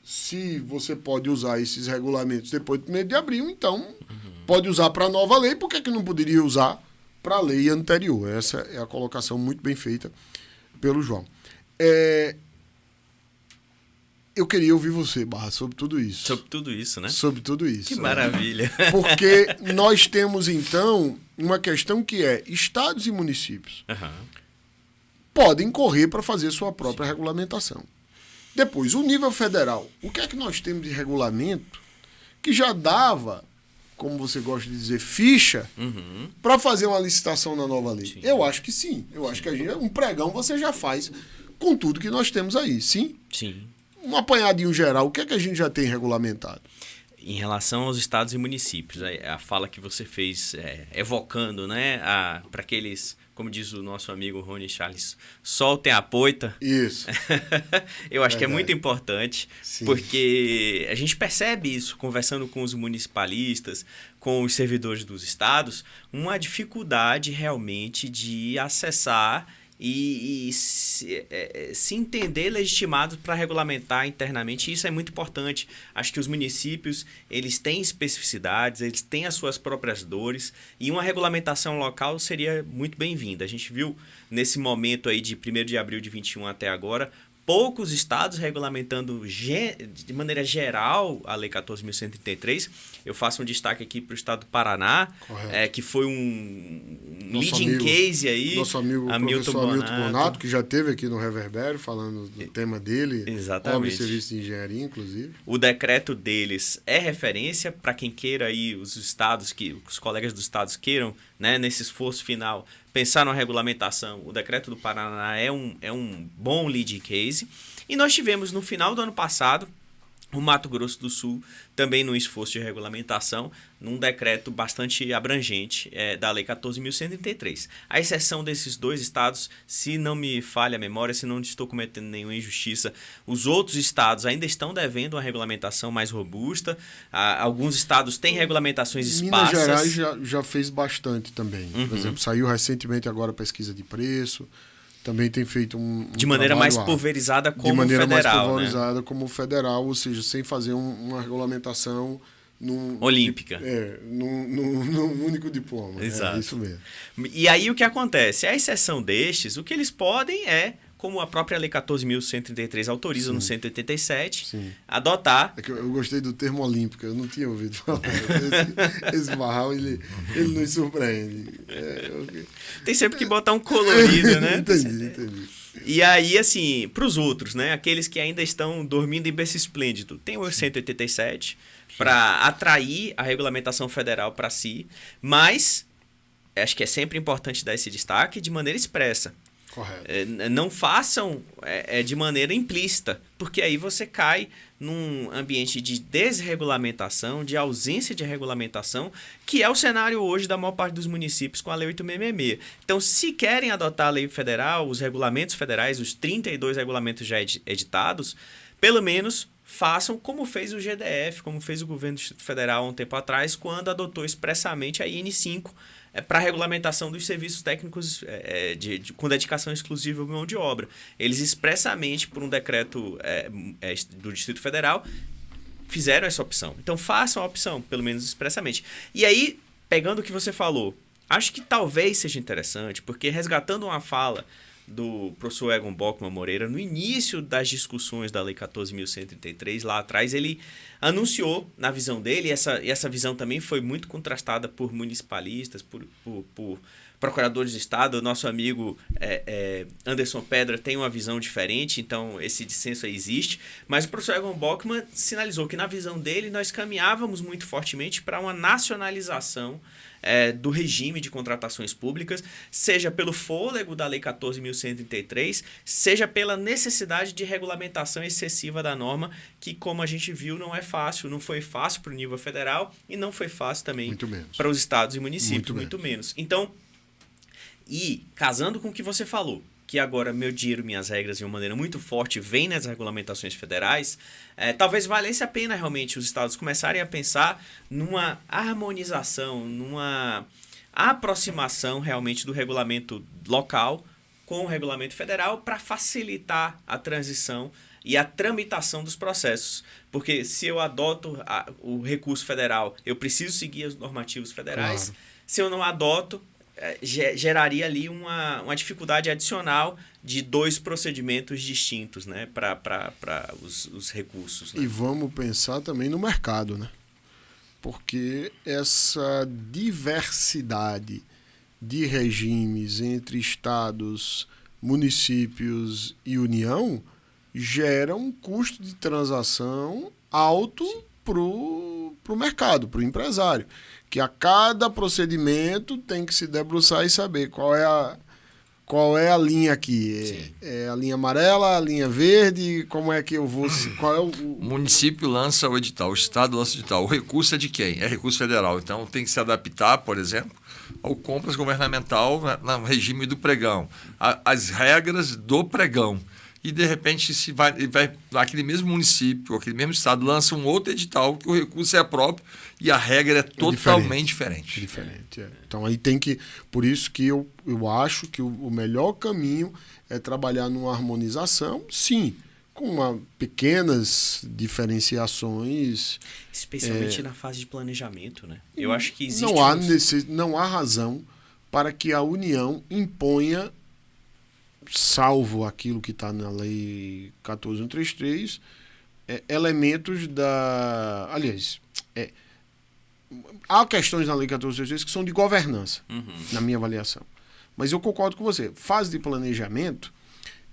se você pode usar esses regulamentos depois do 1º de abril, então pode usar para a nova lei, por que não poderia usar para a lei anterior? Essa é a colocação muito bem feita pelo João. Eu queria ouvir você, Barra, sobre tudo isso. Sobre tudo isso, né? Sobre tudo isso. Que maravilha. Porque nós temos, então, uma questão que é estados e municípios podem correr para fazer sua própria regulamentação. Depois, o nível federal. O que é que nós temos de regulamento que já dava, como você gosta de dizer, ficha para fazer uma licitação na nova lei? Sim. Eu acho que sim. Eu acho que um pregão você já faz com tudo que nós temos aí, sim? Sim. Um apanhadinho geral, o que é que a gente já tem regulamentado? Em relação aos estados e municípios, a fala que você fez evocando, né, para aqueles, como diz o nosso amigo Rony Charles, soltem a poita. Isso. Eu acho que é muito importante, sim, porque a gente percebe isso, conversando com os municipalistas, com os servidores dos estados, uma dificuldade realmente de acessar e se entender legitimado para regulamentar internamente. Isso é muito importante. Acho que os municípios, eles têm especificidades, eles têm as suas próprias dores, e uma regulamentação local seria muito bem-vinda. A gente viu nesse momento aí de 1º de abril de 21 até agora, poucos estados regulamentando de maneira geral a Lei 14.133. Eu faço um destaque aqui para o estado do Paraná, que foi um leading case aí. Nosso amigo professor Hamilton Bonato, que já esteve aqui no Reverbério falando do tema dele. Exatamente. Obra e serviço de engenharia, inclusive. O decreto deles é referência para quem queira aí, os estados, os colegas dos estados queiram, né, nesse esforço final, pensar numa regulamentação. O decreto do Paraná é um bom lead case. E nós tivemos, no final do ano passado, o Mato Grosso do Sul, também num esforço de regulamentação, num decreto bastante abrangente da Lei 14.133. A exceção desses dois estados, se não me falha a memória, se não estou cometendo nenhuma injustiça, os outros estados ainda estão devendo uma regulamentação mais robusta. Alguns estados têm regulamentações esparsas. Minas Gerais já fez bastante também. Por exemplo, saiu recentemente agora a pesquisa de preço. Também tem feito de maneira mais pulverizada como o federal. De maneira mais pulverizada, né, como o federal, ou seja, sem fazer uma regulamentação olímpica. Num único diploma. Exato. É isso mesmo. E aí o que acontece? A exceção destes, o que eles podem é como a própria Lei 14.133 autoriza no 187, Sim. adotar. É que eu gostei do termo olímpico, eu não tinha ouvido falar. Esse Barral, ele nos surpreende. Tem sempre que botar um colorido, né? Entendi. E aí, assim, para os outros, né? Aqueles que ainda estão dormindo em berço esplêndido, tem o 187 para atrair a regulamentação federal para si, mas acho que é sempre importante dar esse destaque de maneira expressa. Correto. Não façam de maneira implícita, porque aí você cai num ambiente de desregulamentação, de ausência de regulamentação, que é o cenário hoje da maior parte dos municípios com a Lei 8.666. Então, se querem adotar a lei federal, os regulamentos federais, os 32 regulamentos já editados, pelo menos façam como fez o GDF, como fez o governo do Distrito Federal há um tempo atrás, quando adotou expressamente a IN5, para a regulamentação dos serviços técnicos com dedicação exclusiva à mão de obra. Eles expressamente, por um decreto do Distrito Federal, fizeram essa opção. Então, façam a opção, pelo menos expressamente. E aí, pegando o que você falou, acho que talvez seja interessante, porque resgatando uma fala do professor Egon Bockmann Moreira, no início das discussões da Lei 14.133, lá atrás, ele anunciou, na visão dele, e essa visão também foi muito contrastada por municipalistas, por procuradores de Estado. O nosso amigo Anderson Pedra tem uma visão diferente, então esse dissenso aí existe. Mas o professor Egon Bockmann sinalizou que, na visão dele, nós caminhávamos muito fortemente para uma nacionalização do regime de contratações públicas, seja pelo fôlego da Lei 14.133, seja pela necessidade de regulamentação excessiva da norma, que, como a gente viu, não é fácil, não foi fácil para o nível federal e não foi fácil também para os estados e municípios, muito menos. Então, e casando com o que você falou, que agora meu dinheiro, minhas regras, de uma maneira muito forte, vem nas regulamentações federais, talvez valesse a pena realmente os estados começarem a pensar numa harmonização, numa aproximação realmente do regulamento local com o regulamento federal para facilitar a transição e a tramitação dos processos. Porque se eu adoto o recurso federal, eu preciso seguir os normativos federais. Claro. Se eu não adoto, geraria ali uma dificuldade adicional de 2 procedimentos distintos, né, para os recursos. Né? E vamos pensar também no mercado, né? Porque essa diversidade de regimes entre estados, municípios e União gera um custo de transação alto para o mercado, para o empresário. Que a cada procedimento tem que se debruçar e saber qual é a linha aqui. É a linha amarela, a linha verde, como é que eu vou... Qual é o município lança o edital, o estado lança o edital. O recurso é de quem? É recurso federal. Então tem que se adaptar, por exemplo, ao compras governamental no regime do pregão. As regras do pregão. E, de repente, se vai aquele mesmo município, aquele mesmo estado, lança um outro edital que o recurso é próprio e a regra é totalmente diferente. Então, aí tem que... Por isso que eu acho que o melhor caminho é trabalhar numa harmonização, sim, com pequenas diferenciações. Especialmente na fase de planejamento, né? Eu acho que existe... Não há razão para que a União imponha, salvo aquilo que está na Lei 14.133, elementos da... Aliás, há questões na Lei 14.133 que são de governança, na minha avaliação. Mas eu concordo com você. Fase de planejamento,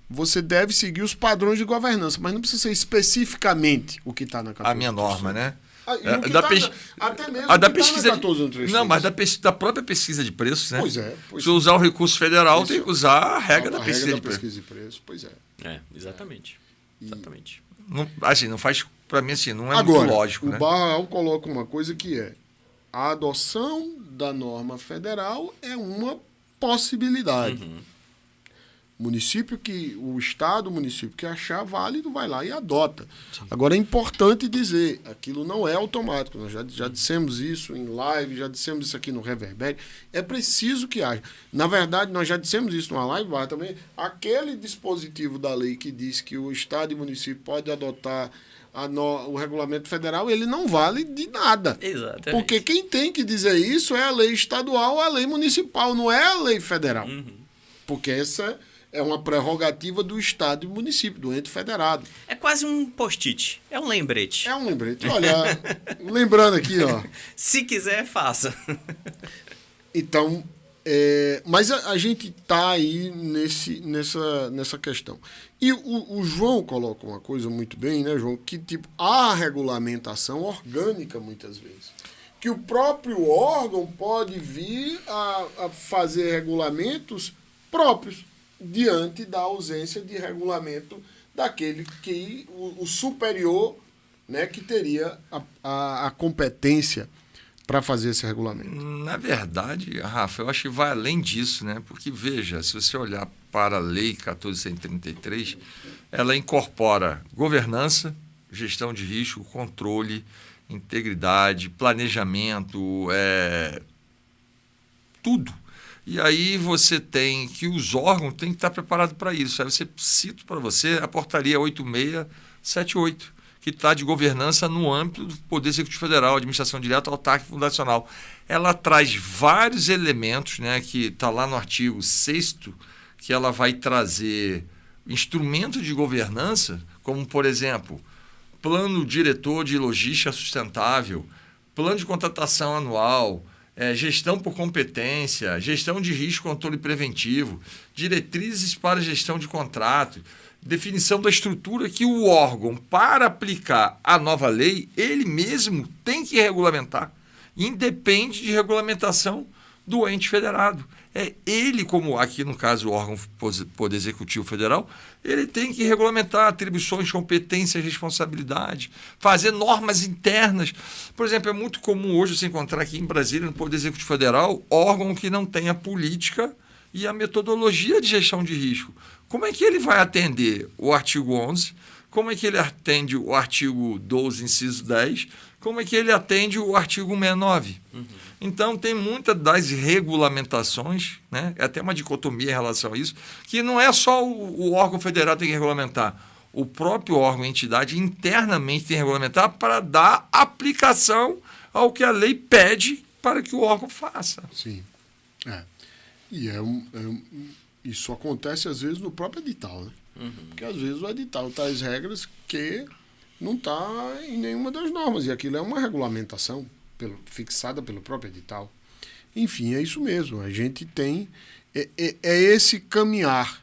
você deve seguir os padrões de governança, mas não precisa ser especificamente o que está na 14.133. A minha norma, né? Até mesmo da pesquisa na 14.133. Não, mas da própria pesquisa de preços, né? Pois é. Se usar o recurso federal, tem que usar a regra da pesquisa de preços. Pois é. Exatamente. Exatamente. Não, assim, não faz, para mim, assim, não é Agora, muito lógico, né? O Barral coloca uma coisa que é: a adoção da norma federal é uma possibilidade. O estado, o município que achar válido, vai lá e adota. Sim. Agora, é importante dizer, aquilo não é automático. Nós já dissemos isso em live, já dissemos isso aqui no Reverbere. É preciso que haja. Na verdade, nós já dissemos isso numa live, mas também aquele dispositivo da lei que diz que o estado e o município podem adotar o regulamento federal, ele não vale de nada. Exatamente. Porque quem tem que dizer isso é a lei estadual ou a lei municipal, não é a lei federal. Porque essa É uma prerrogativa do Estado e do município, do ente federado. É quase um post-it. É um lembrete. É um lembrete. Olha, lembrando aqui, ó. Se quiser, faça. Então, mas a gente está aí nessa questão. E o João coloca uma coisa muito bem, né, João? Que tipo, há regulamentação orgânica muitas vezes. Que o próprio órgão pode vir a fazer regulamentos próprios diante da ausência de regulamento daquele que o superior, né, que teria a competência para fazer esse regulamento. Na verdade, Rafa, eu acho que vai além disso, né? Porque, veja, se você olhar para a Lei 14.133, ela incorpora governança, gestão de risco, controle, integridade, planejamento, tudo. E aí você tem que os órgãos têm que estar preparados para isso. Aí você cito para você a portaria 8678, que está de governança no âmbito do Poder Executivo Federal, administração direta, autarca e fundacional. Ela traz vários elementos, né, que está lá no artigo 6º, que ela vai trazer instrumentos de governança, como, por exemplo, plano diretor de logística sustentável, plano de contratação anual, gestão por competência, gestão de risco, controle preventivo, diretrizes para gestão de contrato, definição da estrutura que o órgão, para aplicar a nova lei, ele mesmo tem que regulamentar. Independe de regulamentação do ente federado. Ele, como aqui no caso o órgão Poder Executivo Federal, ele tem que regulamentar atribuições, competências, responsabilidade, fazer normas internas. Por exemplo, é muito comum hoje você encontrar aqui em Brasília, no Poder Executivo Federal, órgão que não tem a política e a metodologia de gestão de risco. Como é que ele vai atender o artigo 11? Como é que ele atende o artigo 12, inciso 10? Como é que ele atende o artigo 69? Uhum. Então, tem muitas das regulamentações, né? É até uma dicotomia em relação a isso, que não é só o órgão federal que tem que regulamentar. O próprio órgão, a entidade, internamente tem que regulamentar para dar aplicação ao que a lei pede para que o órgão faça. Sim. E isso acontece, às vezes, no próprio edital, né? Uhum. Porque, às vezes, o edital traz regras que não está em nenhuma das normas. E aquilo é uma regulamentação fixada pelo próprio edital. Enfim, é isso mesmo. A gente tem... É esse caminhar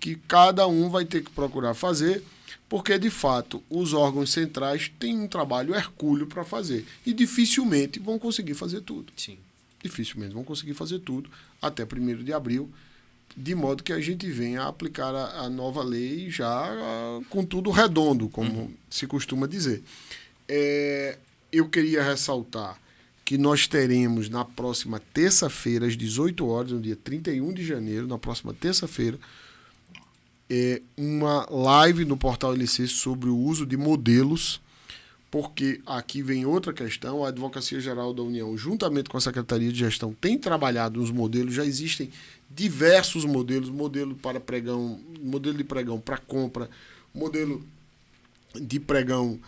que cada um vai ter que procurar fazer, porque, de fato, os órgãos centrais têm um trabalho hercúleo para fazer. E dificilmente vão conseguir fazer tudo. Sim. Dificilmente vão conseguir fazer tudo até 1º de abril, de modo que a gente venha a aplicar a nova lei já com tudo redondo, como se costuma dizer. Eu queria ressaltar que nós teremos na próxima terça-feira, às 18 horas, no dia 31 de janeiro, na próxima terça-feira, uma live no Portal LC sobre o uso de modelos, porque aqui vem outra questão. A Advocacia Geral da União, juntamente com a Secretaria de Gestão, tem trabalhado nos modelos. Já existem diversos modelos, modelo para pregão, modelo de pregão para compra, modelo de pregão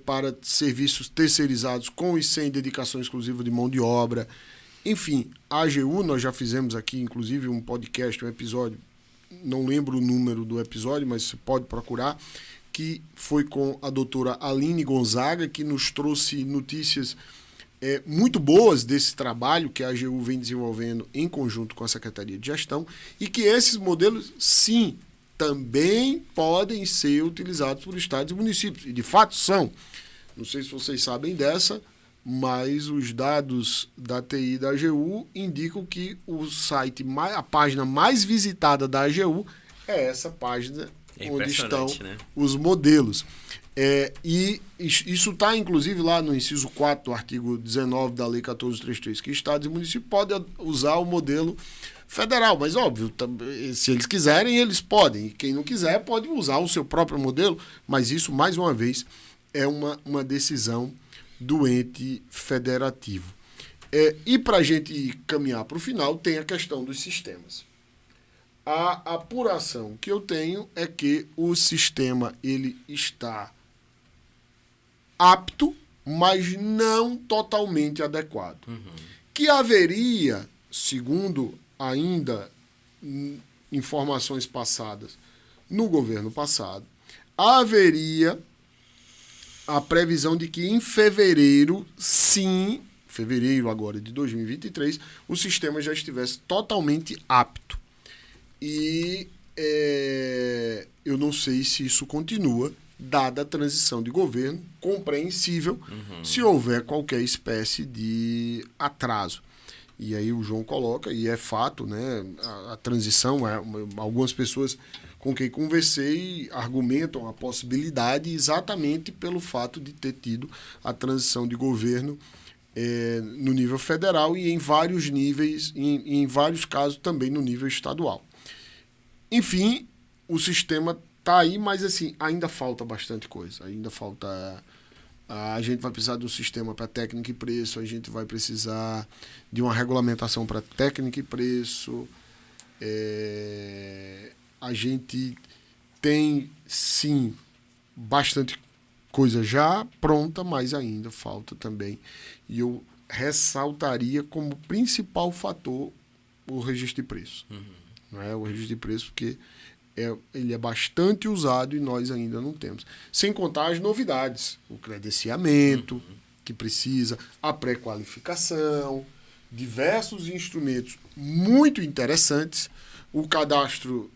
para serviços terceirizados com e sem dedicação exclusiva de mão de obra. Enfim, a AGU, nós já fizemos aqui, inclusive, um podcast, um episódio, não lembro o número do episódio, mas você pode procurar, que foi com a doutora Aline Gonzaga, que nos trouxe notícias muito boas desse trabalho que a AGU vem desenvolvendo em conjunto com a Secretaria de Gestão, e que esses modelos, sim, também podem ser utilizados por estados e municípios. E, de fato, são. Não sei se vocês sabem dessa, mas os dados da TI da AGU indicam que o site, a página mais visitada da AGU é essa página onde estão, né, os modelos. E isso está, inclusive, lá no inciso 4 do artigo 19 da Lei 14.33, que estados e municípios podem usar o modelo federal. Mas, óbvio, se eles quiserem, eles podem. E quem não quiser pode usar o seu próprio modelo, mas isso, mais uma vez, é uma decisão do ente federativo. E para a gente caminhar para o final, tem a questão dos sistemas. A apuração que eu tenho é que o sistema ele está apto, mas não totalmente adequado. Que haveria, segundo ainda informações passadas no governo passado, haveria a previsão de que em fevereiro, sim, fevereiro agora de 2023, o sistema já estivesse totalmente apto. E eu não sei se isso continua, dada a transição de governo, compreensível, se houver qualquer espécie de atraso. E aí o João coloca, e é fato, né, a transição, algumas pessoas com quem conversei argumentam a possibilidade exatamente pelo fato de ter tido a transição de governo no nível federal e em vários níveis, em vários casos também no nível estadual. Enfim, o sistema está aí, mas assim, ainda falta bastante coisa. Ainda falta... A gente vai precisar de um sistema para técnica e preço, a gente vai precisar de uma regulamentação para técnica e preço. A gente tem, sim, bastante coisa já pronta, mas ainda falta também. E eu ressaltaria como principal fator o registro de preço. Não é? O registro de preço, porque ele é bastante usado e nós ainda não temos. Sem contar as novidades, o credenciamento que precisa, a pré-qualificação, diversos instrumentos muito interessantes, o cadastro,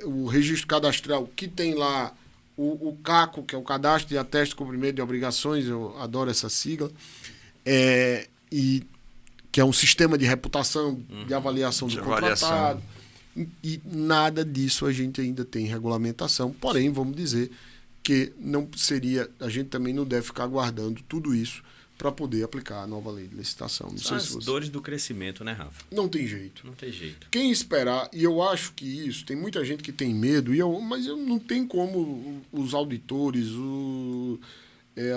o registro cadastral que tem lá o CACO, que é o Cadastro de Ateste de Cumprimento de Obrigações, eu adoro essa sigla, e que é um sistema de reputação, de avaliação do contratado. E nada disso a gente ainda tem regulamentação. Porém, vamos dizer que não seria, a gente também não deve ficar aguardando tudo isso para poder aplicar a nova lei de licitação. Não São sei as se dores do crescimento, né, Rafa? Não tem jeito. Não tem jeito. Quem esperar, e eu acho que isso, tem muita gente que tem medo, mas eu não tem como os auditores,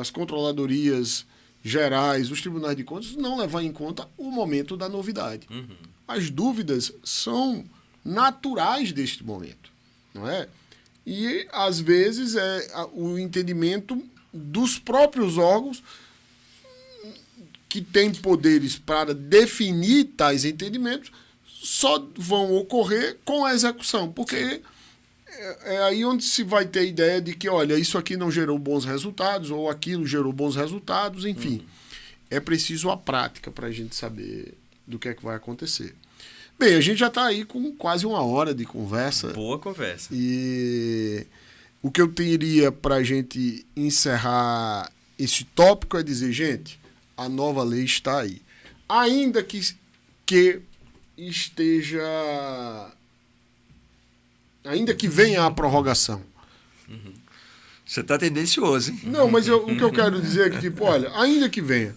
as controladorias gerais, os tribunais de contas, não levar em conta o momento da novidade. As dúvidas são naturais deste momento, não é? E, às vezes, o entendimento dos próprios órgãos que têm poderes para definir tais entendimentos só vão ocorrer com a execução, porque é aí onde se vai ter a ideia de que, olha, isso aqui não gerou bons resultados, ou aquilo gerou bons resultados, enfim. É preciso a prática para a gente saber do que é que vai acontecer. Bem, a gente já está aí com quase 1 hora de conversa. Boa conversa. E o que eu teria para a gente encerrar esse tópico é dizer, gente, a nova lei está aí. Ainda que esteja... Ainda que venha a prorrogação. Você está tendencioso, hein? Não, mas o que eu quero dizer é que, tipo, olha, ainda que venha,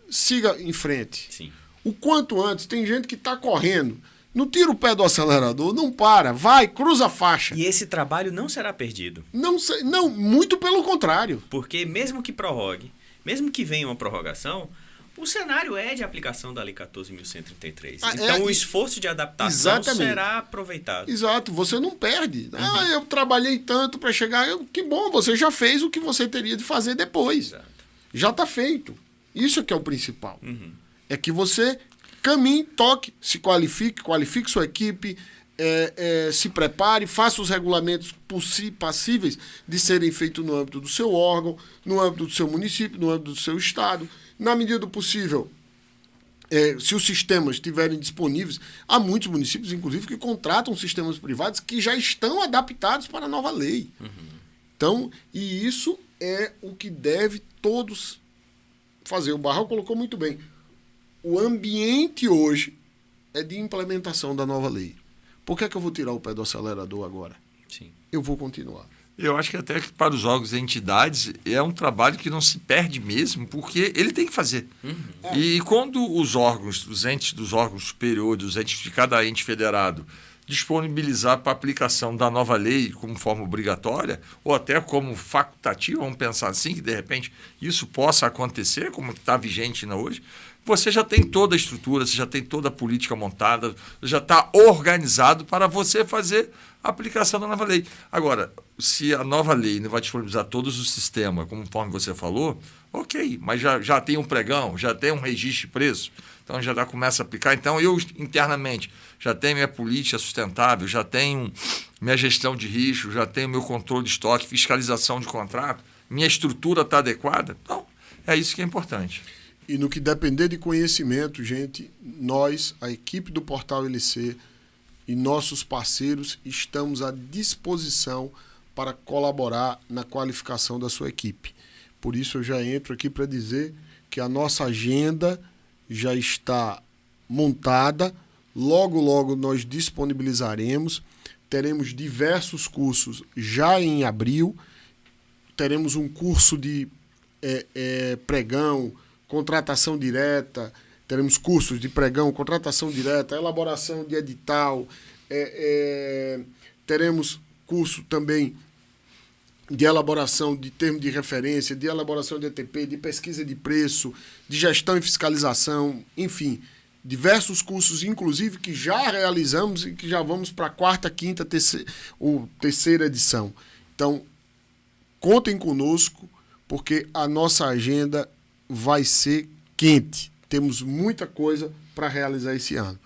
siga em frente. Sim. O quanto antes, tem gente que está correndo, não tira o pé do acelerador, não para, vai, cruza a faixa. E esse trabalho não será perdido. Não, muito pelo contrário. Porque mesmo que prorrogue, mesmo que venha uma prorrogação, o cenário é de aplicação da Lei 14.133. Então o esforço de adaptação será aproveitado. Exato, você não perde. Eu trabalhei tanto para chegar, que bom, você já fez o que você teria de fazer depois. Exato. Já está feito. Isso que é o principal. É que você caminhe, toque, se qualifique sua equipe, se prepare, faça os regulamentos passíveis de serem feitos no âmbito do seu órgão, no âmbito do seu município, no âmbito do seu estado. Na medida do possível, se os sistemas estiverem disponíveis, há muitos municípios, inclusive, que contratam sistemas privados que já estão adaptados para a nova lei. Então, e isso é o que deve todos fazer. O Barral colocou muito bem. O ambiente hoje é de implementação da nova lei. Por que é que eu vou tirar o pé do acelerador agora? Sim. Eu vou continuar. Eu acho que até que para os órgãos e entidades é um trabalho que não se perde mesmo, porque ele tem que fazer. E quando os órgãos, os entes dos órgãos superiores, os entes de cada ente federado, disponibilizar para aplicação da nova lei como forma obrigatória, ou até como facultativa, vamos pensar assim, que de repente isso possa acontecer, como está vigente hoje, você já tem toda a estrutura, você já tem toda a política montada, já está organizado para você fazer a aplicação da nova lei. Agora, se a nova lei não vai disponibilizar todos os sistemas, conforme você falou, ok, mas já tem um pregão, já tem um registro de preço, então já começa a aplicar. Então, eu internamente já tenho minha política sustentável, já tenho minha gestão de risco, já tenho meu controle de estoque, fiscalização de contrato, minha estrutura está adequada. Então, é isso que é importante. E no que depender de conhecimento, gente, nós, a equipe do Portal LC e nossos parceiros, estamos à disposição para colaborar na qualificação da sua equipe. Por isso eu já entro aqui para dizer que a nossa agenda já está montada, logo, logo nós disponibilizaremos, teremos diversos cursos já em abril, teremos um curso de pregão, contratação direta, teremos cursos de pregão, contratação direta, elaboração de edital, teremos curso também de elaboração de termo de referência, de elaboração de ETP, de pesquisa de preço, de gestão e fiscalização, enfim, diversos cursos, inclusive, que já realizamos e que já vamos para a quarta, quinta ou terceira edição. Então, contem conosco, porque a nossa agenda vai ser quente. Temos muita coisa para realizar esse ano.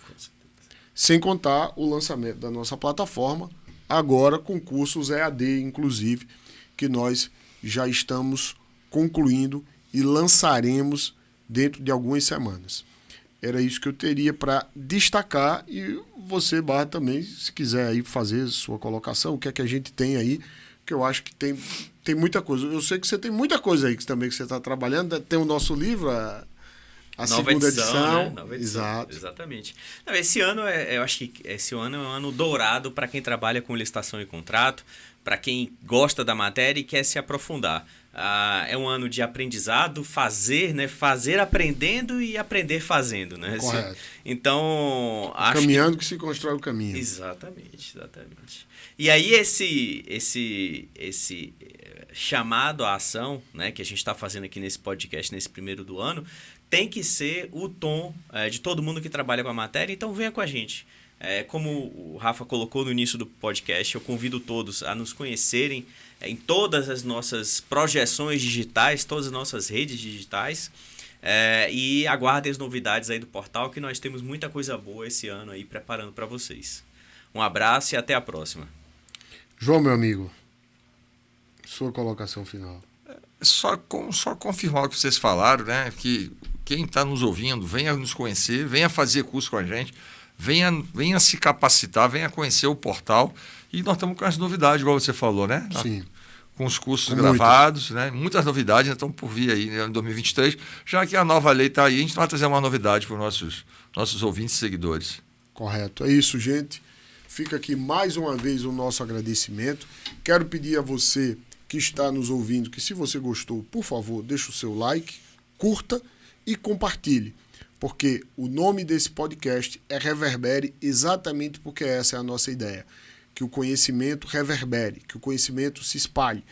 Sem contar o lançamento da nossa plataforma, agora com cursos EAD, inclusive, que nós já estamos concluindo e lançaremos dentro de algumas semanas. Era isso que eu teria para destacar e você, Barra, também, se quiser aí fazer sua colocação, o que é que a gente tem aí, que eu acho que tem muita coisa. Eu sei que você tem muita coisa aí que também que você está trabalhando. Tem o nosso livro, a segunda edição. Né? Nova edição. Exato. Exatamente. Não, esse ano, eu acho que esse ano é um ano dourado para quem trabalha com licitação e contrato, para quem gosta da matéria e quer se aprofundar. É um ano de aprendizado, fazer, né? Fazer aprendendo e aprender fazendo, né? Correto. Então, acho caminhando que se constrói o caminho. Exatamente. E aí esse chamado à ação, né, que a gente está fazendo aqui nesse podcast, nesse primeiro do ano, tem que ser o tom de todo mundo que trabalha com a matéria, então venha com a gente. Como o Rafa colocou no início do podcast, eu convido todos a nos conhecerem em todas as nossas projeções digitais, todas as nossas redes digitais, e aguardem as novidades aí do portal, que nós temos muita coisa boa esse ano aí preparando para vocês. Um abraço e até a próxima. João, meu amigo, sua colocação final. Só confirmar o que vocês falaram, né? Que quem está nos ouvindo, venha nos conhecer, venha fazer curso com a gente, venha se capacitar, venha conhecer o portal. E nós estamos com as novidades, igual você falou, né? Sim. Com os cursos gravados, né? Muitas novidades estão por vir aí, né, em 2023. Já que a nova lei está aí, a gente vai trazer uma novidade para os nossos ouvintes e seguidores. Correto. É isso, gente. Fica aqui mais uma vez o nosso agradecimento. Quero pedir a você que está nos ouvindo que, se você gostou, por favor, deixe o seu like, curta e compartilhe. Porque o nome desse podcast é Reverbere, exatamente porque essa é a nossa ideia. Que o conhecimento reverbere, que o conhecimento se espalhe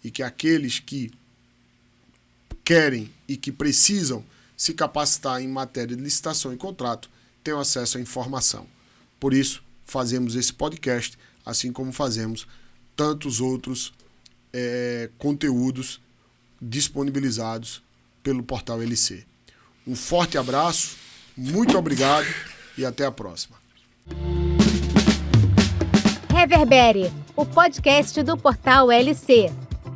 e que aqueles que querem e que precisam se capacitar em matéria de licitação e contrato tenham acesso à informação. Por isso, fazemos esse podcast, assim como fazemos tantos outros conteúdos disponibilizados pelo Portal LC. Um forte abraço, muito obrigado e até a próxima. Reverbere, o podcast do Portal LC.